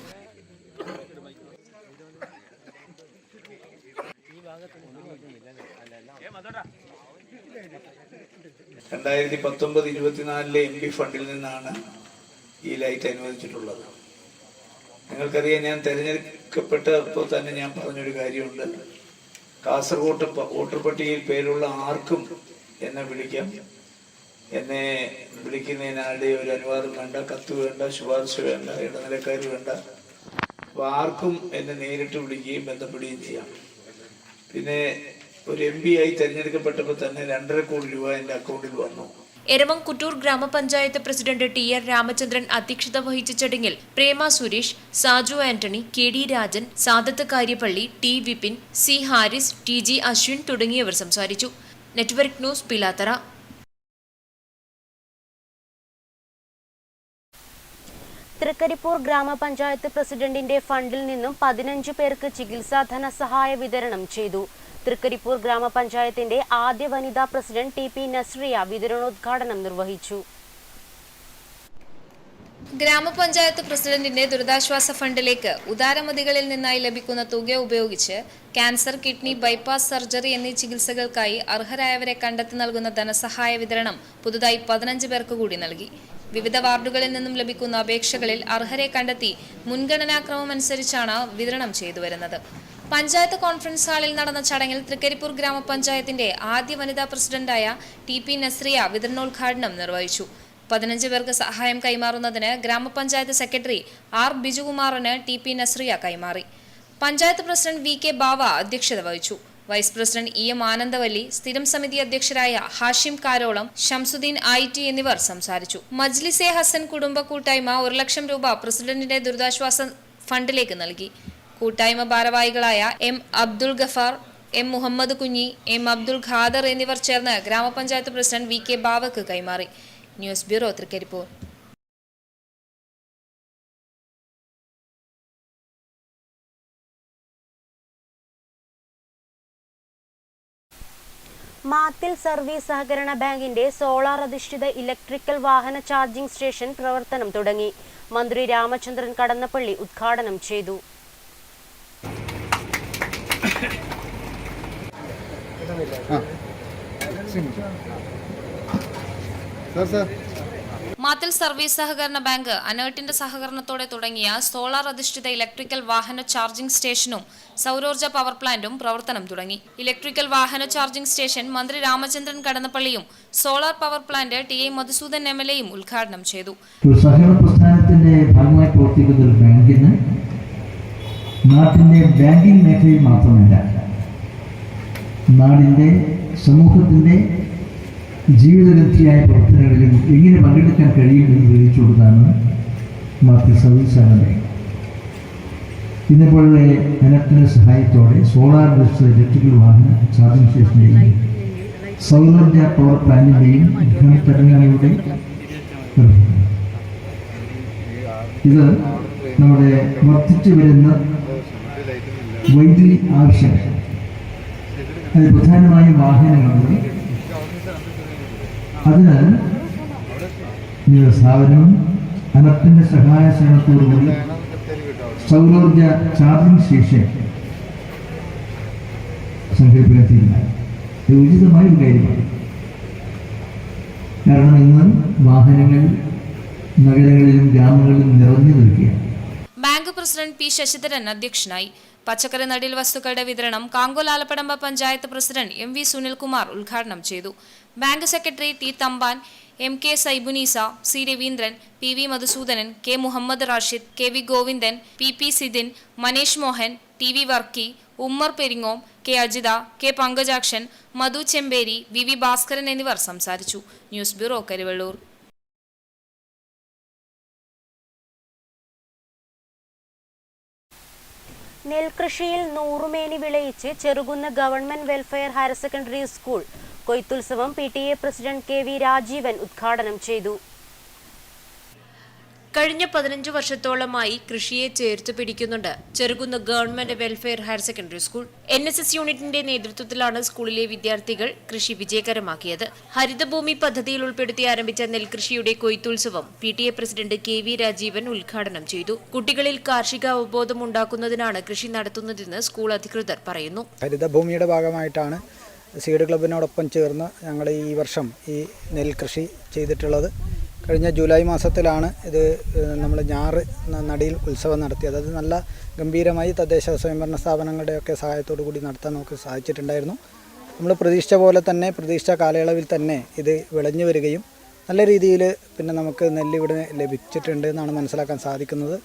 രണ്ടായിരത്തി 19-24 MP ഫണ്ടിൽ നിന്നാണ് ഈ ലൈറ്റ് അനുവദിച്ചിട്ടുള്ളത്. നിങ്ങൾക്കറിയാം, ഞാൻ തിരഞ്ഞെടുക്കപ്പെട്ടപ്പോൾ തന്നെ ഞാൻ പറഞ്ഞൊരു കാര്യമുണ്ട്. കാസർഗോഡ് വോട്ടർ പട്ടികയിൽ പേരുള്ള ആർക്കും എന്നെ വിളിക്കാം. എന്നെ വിളിക്കുന്നതിനാളുടെ ഒരു അനുവാദം വേണ്ട, കത്ത് വേണ്ട, ശുപാർശ വേണ്ട, ഇടനിലക്കാർ വേണ്ട. അപ്പോൾ ആർക്കും എന്നെ നേരിട്ട് വിളിക്കുകയും ബന്ധപ്പെടുകയും ചെയ്യാം. പിന്നെ ഒരു MP ആയി തെരഞ്ഞെടുക്കപ്പെട്ടപ്പോൾ തന്നെ 2.5 കോടി രൂപ എൻ്റെ അക്കൗണ്ടിൽ വന്നു. എരമംകുറ്റൂർ ഗ്രാമപഞ്ചായത്ത് പ്രസിഡന്റ് TR രാമചന്ദ്രൻ അധ്യക്ഷത വഹിച്ച ചടങ്ങിൽ പ്രേമ Suresh, Saju Antony, KD Rajan, Sadath Karyappally, T Vipin, C Haris, TG Ashwin തുടങ്ങിയവർ സംസാരിച്ചു. Network news, Pilathara. തൃക്കരിപ്പൂർ ഗ്രാമപഞ്ചായത്ത് പ്രസിഡന്റിന്റെ ഫണ്ടിൽ നിന്നും 15 പേർക്ക് ചികിത്സാ ധനസഹായ വിതരണം ചെയ്തു. തൃക്കരിപ്പൂർ ഗ്രാമപഞ്ചായത്തിന്റെ ആദ്യ വനിതാ പ്രസിഡന്റ് TP നസ്രിയ വിതരണോദ്ഘാടനം നിർവഹിച്ചു. ഗ്രാമപഞ്ചായത്ത് പ്രസിഡന്റിന്റെ ദുരിതാശ്വാസ ഫണ്ടിലേക്ക് ഉദാരമതികളിൽ നിന്നായി ലഭിക്കുന്ന തുക ഉപയോഗിച്ച് ക്യാൻസർ, കിഡ്നി, ബൈപ്പാസ് സർജറി എന്നീ ചികിത്സകൾക്കായി അർഹരായവരെ കണ്ടെത്തി നൽകുന്ന ധനസഹായ വിതരണം പുതുതായി 15 പേർക്ക് കൂടി നൽകി. വിവിധ വാർഡുകളിൽ നിന്നും ലഭിക്കുന്ന അപേക്ഷകളിൽ അർഹരെ കണ്ടെത്തി മുൻഗണനാക്രമം അനുസരിച്ചാണ് വിതരണം ചെയ്തുവരുന്നത്. പഞ്ചായത്ത് കോൺഫറൻസ് ഹാളിൽ നടന്ന ചടങ്ങിൽ തൃക്കരിപ്പൂർ ഗ്രാമപഞ്ചായത്തിന്റെ ആദ്യ വനിതാ പ്രസിഡന്റായ TP നസ്രിയ വിതരണോദ്ഘാടനം നിർവഹിച്ചു. 15 പേർക്ക് സഹായം കൈമാറുന്നതിന് ഗ്രാമപഞ്ചായത്ത് സെക്രട്ടറി R ബിജുകുമാറിന് TP നസ്രിയ കൈമാറി. പഞ്ചായത്ത് പ്രസിഡന്റ് VK ബാവ അധ്യക്ഷത വഹിച്ചു. വൈസ് പ്രസിഡന്റ് EM ആനന്ദവല്ലി, സ്ഥിരം സമിതി അധ്യക്ഷരായ ഹാഷിം കാരോളം, ഷംസുദ്ദീൻ IT എന്നിവർ സംസാരിച്ചു. മജ്ലിസെ ഹസൻ കുടുംബ കൂട്ടായ്മ 1 ലക്ഷം രൂപ പ്രസിഡന്റിന്റെ ദുരിതാശ്വാസ ഫണ്ടിലേക്ക് നൽകി. കൂട്ടായ്മ ഭാരവാഹികളായ M Abdul Ghaffar, M Muhammad Kunhi, M Abdul Khader എന്നിവർ ചേർന്ന് ഗ്രാമപഞ്ചായത്ത് പ്രസിഡന്റ് VK ബാവക്ക് കൈമാറി. News bureau, Trikaripur. Mathil service സഹകരണ ബാങ്കിന്റെ സോളാർ അധിഷ്ഠിത ഇലക്ട്രിക്കൽ വാഹന ചാർജിംഗ് സ്റ്റേഷൻ പ്രവർത്തനം തുടങ്ങി. മന്ത്രി രാമചന്ദ്രൻ കടന്നപ്പള്ളി ഉദ്ഘാടനം ചെയ്തു. മാത്തിൽ സർവീസ് സഹകരണ ബാങ്ക് അനേർട്ടിന്റെ സഹകരണത്തോടെ തുടങ്ങിയ സോളാർ അധിഷ്ഠിത ഇലക്ട്രിക്കൽ വാഹന ചാർജിംഗ് സ്റ്റേഷനും സൗരോർജ്ജ പവർ പ്ലാന്റും പ്രവർത്തനം തുടങ്ങി. ഇലക്ട്രിക്കൽ വാഹന ചാർജിംഗ് സ്റ്റേഷൻ മന്ത്രി രാമചന്ദ്രൻ കടന്നപ്പള്ളിയും solar power plant TI Madhusudan MLAയും ഉദ്ഘാടനം ചെയ്തു. സഹകരണ പ്രസ്ഥാനത്തിന്റെ ഭാഗമായി പ്രവർത്തിക്കുന്ന ഒരു ബാങ്കിന് നാട്ടിന്റെ ബാങ്കിംഗ് മേഖലയിൽ മാത്രമല്ല, നാടിന്റെ സമൂഹത്തിന്റെ ജീവിതഗന്ധിയായ പ്രവർത്തനങ്ങളിലും എങ്ങനെ പങ്കെടുക്കാൻ കഴിയും എന്ന് തെളിയിച്ചുകൊണ്ടാണ് മാത്യു സർവീസ് സഹകരണ ബാങ്ക്. ഇതേപോലെ ഇലക്ട്രിക് സഹായത്തോടെ സോളാർ ബേസ്ഡ് ഇലക്ട്രിക്കൽ വാഹന ചാർജിംഗ് സ്റ്റേഷൻ്റെയും സൗരോർജ പവർ പ്ലാന്റിൻ്റെയും ചടങ്ങുകളുടെ നിർവഹിക്കുന്നു. ഇത് നമ്മുടെ വർദ്ധിച്ചു വരുന്ന വൈദ്യുതി ആവശ്യം, അത് പ്രധാനമായും വാഹനങ്ങളുണ്ട്. അതിനാൽ നിങ്ങളുടെ സ്ഥാപനവും അനർട്ടിൻ്റെ സഹായ സേവനത്തോടുകൂടി സൗരോർജ ചാർജിംഗ് സ്റ്റേഷൻ സംഘടിപ്പിക്കാൻ തീരുമാനം. ഇത് ഉചിതമായ ഒരു കാര്യമാണ്. കാരണം ഇന്ന് വാഹനങ്ങൾ നഗരങ്ങളിലും ഗ്രാമങ്ങളിലും നിറഞ്ഞു നിൽക്കുകയാണ്. ബാങ്ക് പ്രസിഡന്റ് പി ശശിധരൻ അധ്യക്ഷനായി. പച്ചക്കറി നടീൽ വസ്തുക്കളുടെ വിതരണം Kankol Alapadamba panchayat president M V Sunilkumar ഉദ്ഘാടനം ചെയ്തു. Bank secretary T Thampan, M K Saibunisa, C Raveendran, P V Madhusoodanan, K Muhammad Rashid, K V Govindan, P P Sidin, Maneesh Mohan, T V Varkey, Ummer Peringome, K Ajitha, K Pankajakshan, Madhu Chemperi, V V Bhaskaran എന്നിവർ സംസാരിച്ചു. News bureau, Karivellur. നെൽകൃഷിയിൽ നൂറുമേനി വിളയിച്ച് Cherukunnu government welfare higher secondary school കൊയ്ത്തുത്സവം PTA president K V Rajeevan ഉദ്ഘാടനം ചെയ്തു. കഴിഞ്ഞ 15 വർഷത്തോളമായി കൃഷിയെ ചേർത്ത് പിടിക്കുന്നുണ്ട് Cherukunnu government welfare higher secondary school. NSS യൂണിറ്റിന്റെ നേതൃത്വത്തിലാണ് സ്കൂളിലെ വിദ്യാർത്ഥികൾ കൃഷി വിജയകരമാക്കിയത്. ഹരിതഭൂമി പദ്ധതിയിൽ ഉൾപ്പെടുത്തി ആരംഭിച്ച നെൽകൃഷിയുടെ കൊയ്ത്തുത്സവം PTA president K V Rajeevan ഉദ്ഘാടനം ചെയ്തു. കുട്ടികളിൽ കാർഷിക അവബോധം ഉണ്ടാക്കുന്നതിനാണ് കൃഷി നടത്തുന്നതെന്ന് സ്കൂൾ അധികൃതർ പറയുന്നു. ഹരിതഭൂമിയുടെ ഭാഗമായിട്ടാണ് സീഡ് ക്ലബിനോടൊപ്പം ചേർന്ന് ഞങ്ങൾ ഈ വർഷം ഈ നെൽകൃഷി ചെയ്തിട്ടുള്ളത്. കഴിഞ്ഞ ജൂലൈ മാസത്തിലാണ് ഇത് നമ്മൾ ഞാറ് നടീൽ ഉത്സവം നടത്തിയത്. അത് നല്ല ഗംഭീരമായി തദ്ദേശ സ്വയംഭരണ സ്ഥാപനങ്ങളുടെയൊക്കെ സഹായത്തോടു കൂടി നടത്താൻ നമുക്ക് സാധിച്ചിട്ടുണ്ടായിരുന്നു. നമ്മൾ പ്രതീക്ഷിച്ച പോലെ തന്നെ പ്രതീക്ഷിച്ച കാലയളവിൽ തന്നെ ഇത് വിളഞ്ഞു വരികയും നല്ല രീതിയിൽ പിന്നെ നമുക്ക് നെല്ലിവിടെ ലഭിച്ചിട്ടുണ്ട് എന്നാണ് മനസ്സിലാക്കാൻ സാധിക്കുന്നത്.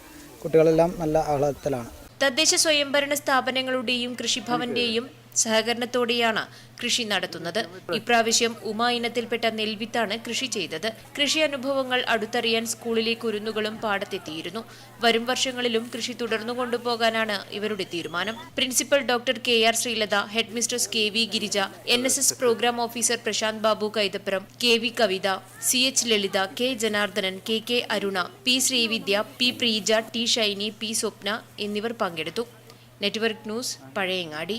കുട്ടികളെല്ലാം നല്ല ആഹ്ലാദത്തിലാണ്. തദ്ദേശ സ്വയംഭരണ സ്ഥാപനങ്ങളുടെയും കൃഷിഭവന്റെയും സഹകരണത്തോടെയാണ് കൃഷി നടത്തുന്നത്. ഇപ്രാവശ്യം ഉമ ഇനത്തിൽപ്പെട്ട നെൽവിത്താണ് കൃഷി ചെയ്തത്. കൃഷി അനുഭവങ്ങൾ അടുത്തറിയാൻ സ്കൂളിലെ കുരുന്നുകളും പാടത്തെത്തിയിരുന്നു. വരും വർഷങ്ങളിലും കൃഷി തുടർന്നു കൊണ്ടുപോകാനാണ് ഇവരുടെ തീരുമാനം. Principal doctor KR Sreelatha, head mistress KV Girija, NSS programme officer Prashanth Babu Kaithappuram, KV Kavitha, CH Lalitha, K Janardhanan, KK Aruna, P Sreevidya, P Preeja, T Shiny, P Swapna എന്നിവർ പങ്കെടുത്തു. Network news, Pazhayangadi.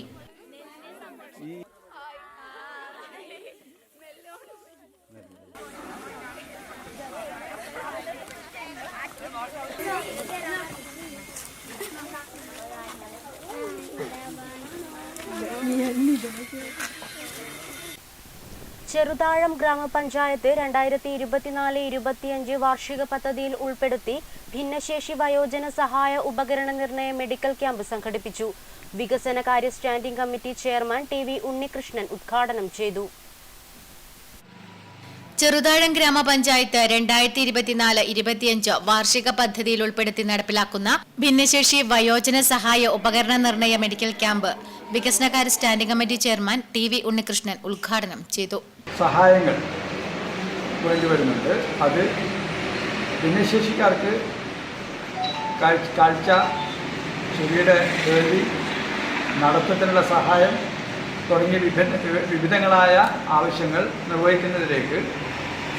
ചെറുതാഴം ഗ്രാമപഞ്ചായത്ത് 2024-25 വാർഷിക പദ്ധതിയിൽ ഉൾപ്പെടുത്തി ഭിന്നശേഷി വയോജന സഹായ ഉപകരണ നിർണയ മെഡിക്കൽ ക്യാമ്പ് സംഘടിപ്പിച്ചു. വികസനകാര്യ standing committee chairman TV Unnikrishnan ഉദ്ഘാടനം ചെയ്തു. ചെറുതാഴം ഗ്രാമപഞ്ചായത്ത് 2024-25 വാർഷിക പദ്ധതിയിൽ ഉൾപ്പെടുത്തി നടപ്പിലാക്കുന്ന ഭിന്നശേഷി വയോജന സഹായ ഉപകരണ നിർണയ മെഡിക്കൽ ക്യാമ്പ് വികസനകാര്യ standing committee chairman TV Unnikrishnan ഉദ്ഘാടനം ചെയ്തു. സഹായങ്ങൾ വേണ്ടി വരുന്നുണ്ട്. അത് ഭിന്നശേഷിക്കാർക്ക് കാഴ്ച, ചെവിയുടെ കേൾവി, നടത്തത്തിനുള്ള സഹായം തുടങ്ങിയ വിവിധങ്ങളായ ആവശ്യങ്ങൾ നിർവഹിക്കുന്നതിലേക്ക്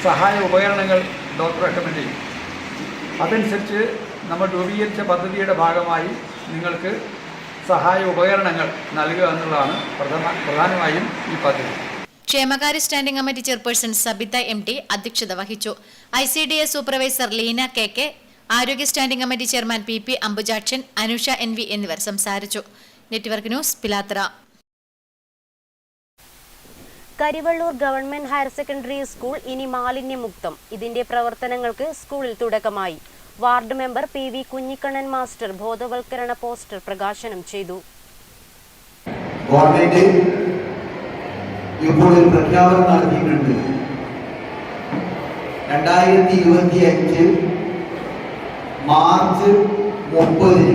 സഹായ ഉപകരണങ്ങൾ ഡോക്ടർ റെക്കമെൻഡ് ചെയ്യും. അതനുസരിച്ച് നമ്മൾ രൂപീകരിച്ച പദ്ധതിയുടെ ഭാഗമായി നിങ്ങൾക്ക് സഹായ ഉപകരണങ്ങൾ നൽകുക എന്നുള്ളതാണ് പ്രധാനമായും ഈ പദ്ധതി. ക്ഷേമകാര്യ standing committee chairperson Sabitha MT അധ്യക്ഷത വഹിച്ചു. ICDS സൂപ്പർവൈസർ ലീന KK, ആരോഗ്യ standing committee chairman PP Ambujakshan, Anusha NV എന്നിവർ സംസാരിച്ചു. Network news, Pilathara. Karivellur government higher secondary school ഇനി മാലിന്യമുക്തം. ഇതിന്റെ പ്രവർത്തനങ്ങൾക്ക് സ്കൂളിൽ തുടക്കമായി. Ward member PV Kunhikannan master ബോധവൽക്കരണ പോസ്റ്റർ പ്രകാശനം ചെയ്തു. ഗവൺമെന്റ് ഇപ്പോൾ ഒരു പ്രഖ്യാപനം നടത്തിയിട്ടുണ്ട്. 2025 മാർച്ച് 30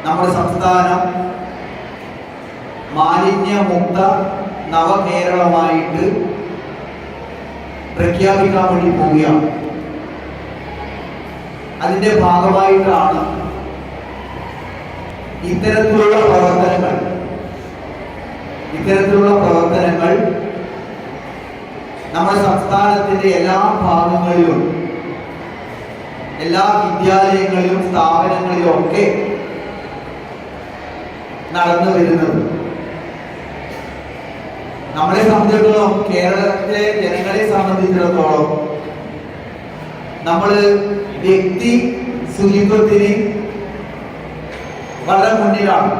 നമ്മുടെ സംസ്ഥാനം മാലിന്യമുക്ത നവകേരളമായിട്ട് പ്രഖ്യാപിക്കാൻ വേണ്ടി പോവുകയാണ്. അതിൻ്റെ ഭാഗമായിട്ടാണ് ഇത്തരത്തിലുള്ള പ്രവർത്തനങ്ങൾ നമ്മുടെ സംസ്ഥാനത്തിന്റെ എല്ലാ ഭാഗങ്ങളിലും, എല്ലാ വിദ്യാലയങ്ങളിലും, സ്ഥാപനങ്ങളിലും ഒക്കെ നടന്നു വരുന്നത്. നമ്മളെ സംബന്ധിച്ചിടത്തോളം, കേരളത്തിലെ ജനങ്ങളെ സംബന്ധിച്ചിടത്തോളം നമ്മൾ വ്യക്തി ശുചിത്വത്തിന് വളരെ മുന്നിലാണ്.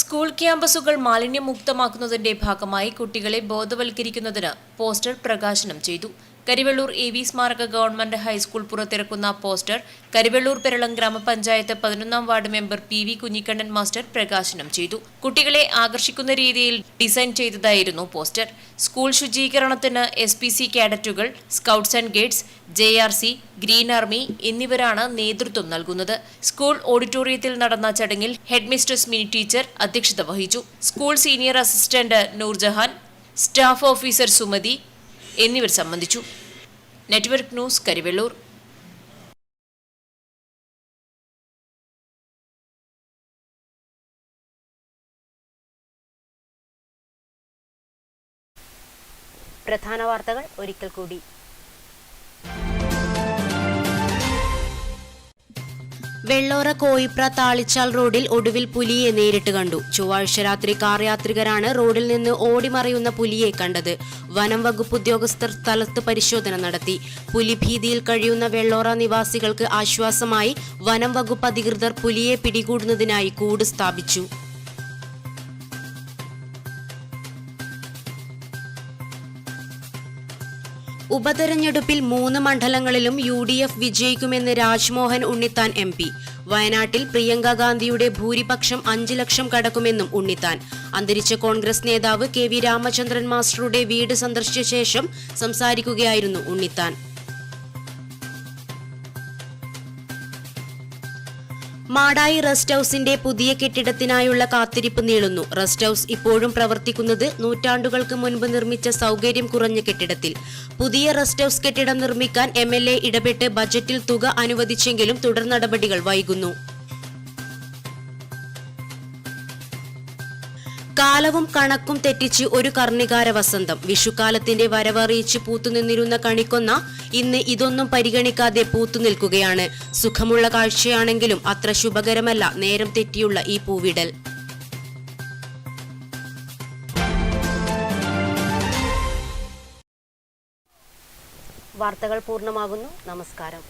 സ്കൂൾ ക്യാമ്പസുകൾ മാലിന്യമുക്തമാക്കുന്നതിന്റെ ഭാഗമായി കുട്ടികളെ ബോധവൽക്കരിക്കുന്നതിന് പോസ്റ്റർ പ്രകാശനം ചെയ്തു. കരിവെള്ളൂർ AV സ്മാരക ഗവൺമെന്റ് ഹൈസ്കൂൾ പുറത്തിറക്കുന്ന പോസ്റ്റർ കരിവെള്ളൂർ പെരളം ഗ്രാമപഞ്ചായത്ത് 11ാം ward member PV Kunhikannan master പ്രകാശനം ചെയ്തു. കുട്ടികളെ ആകർഷിക്കുന്ന രീതിയിൽ ഡിസൈൻ ചെയ്തതായിരുന്നു പോസ്റ്റർ. സ്കൂൾ ശുചീകരണത്തിന് SPC കേഡറ്റുകൾ, scouts and guides, JRC, green army എന്നിവരാണ് നേതൃത്വം നൽകുന്നത്. സ്കൂൾ ഓഡിറ്റോറിയത്തിൽ നടന്ന ചടങ്ങിൽ ഹെഡ് മിസ്ട്രസ് മിനി ടീച്ചർ അധ്യക്ഷത വഹിച്ചു. School senior assistant Noorjahan, staff officer Sumathi എന്നിവർ സംബന്ധിച്ചു. Network news, Karivellur. പ്രധാന വാർത്തകൾ ഒരിക്കൽ കൂടി. വെള്ളോറ കോയിപ്ര താളിച്ചാൽ റോഡിൽ ഒടുവിൽ പുലിയെ നേരിട്ട് കണ്ടു. ചൊവ്വാഴ്ച രാത്രി കാർ യാത്രികരാണ് റോഡിൽ നിന്ന് ഓടിമറയുന്ന പുലിയെ കണ്ടത്. വനം വകുപ്പ് ഉദ്യോഗസ്ഥർ സ്ഥലത്ത് പരിശോധന നടത്തി. പുലി ഭീതിയിൽ കഴിയുന്ന വെള്ളോറ നിവാസികൾക്ക് ആശ്വാസമായി വനം വകുപ്പ് അധികൃതർ പുലിയെ പിടികൂടുന്നതിനായി കൂട് സ്ഥാപിച്ചു. ഉപതെരഞ്ഞെടുപ്പിൽ 3 മണ്ഡലങ്ങളിലും UDF വിജയിക്കുമെന്ന് രാജ്മോഹൻ ഉണ്ണിത്താൻ MP. വയനാട്ടിൽ പ്രിയങ്ക ഗാന്ധിയുടെ ഭൂരിപക്ഷം 5 ലക്ഷം കടക്കുമെന്നും ഉണ്ണിത്താൻ. അന്തരിച്ച കോൺഗ്രസ് നേതാവ് KV രാമചന്ദ്രൻ മാസ്റ്ററുടെ വീട് സന്ദർശിച്ച ശേഷം സംസാരിക്കുകയായിരുന്നു ഉണ്ണിത്താൻ. മാടായി റെസ്റ്റ് ഹൌസിന്റെ പുതിയ കെട്ടിടത്തിനായുള്ള കാത്തിരിപ്പ് നീളുന്നു. റെസ്റ്റ് ഹൌസ് ഇപ്പോഴും പ്രവർത്തിക്കുന്നത് നൂറ്റാണ്ടുകൾക്ക് മുൻപ് നിർമ്മിച്ച സൗകര്യം കുറഞ്ഞ കെട്ടിടത്തിൽ. പുതിയ റെസ്റ്റ് ഹൌസ് കെട്ടിടം നിർമ്മിക്കാൻ MLA ഇടപെട്ട് ബജറ്റിൽ തുക അനുവദിച്ചെങ്കിലും തുടർ നടപടികൾ വൈകുന്നു. കാലവും കണക്കും തെറ്റിച്ച് ഒരു കർണികാര വസന്തം. വിഷുക്കാലത്തിന്റെ വരവറിയിച്ച് പൂത്തുനിന്നിരുന്ന കണിക്കൊന്ന ഇന്ന് ഇതൊന്നും പരിഗണിക്കാതെ പൂത്തുനിൽക്കുകയാണ്. സുഖമുള്ള കാഴ്ചയാണെങ്കിലും അത്ര ശുഭകരമല്ല നേരം തെറ്റിയുള്ള ഈ പൂവിടൽ. വാർത്തകൾ പൂർണ്ണമാകുന്നു. നമസ്കാരം.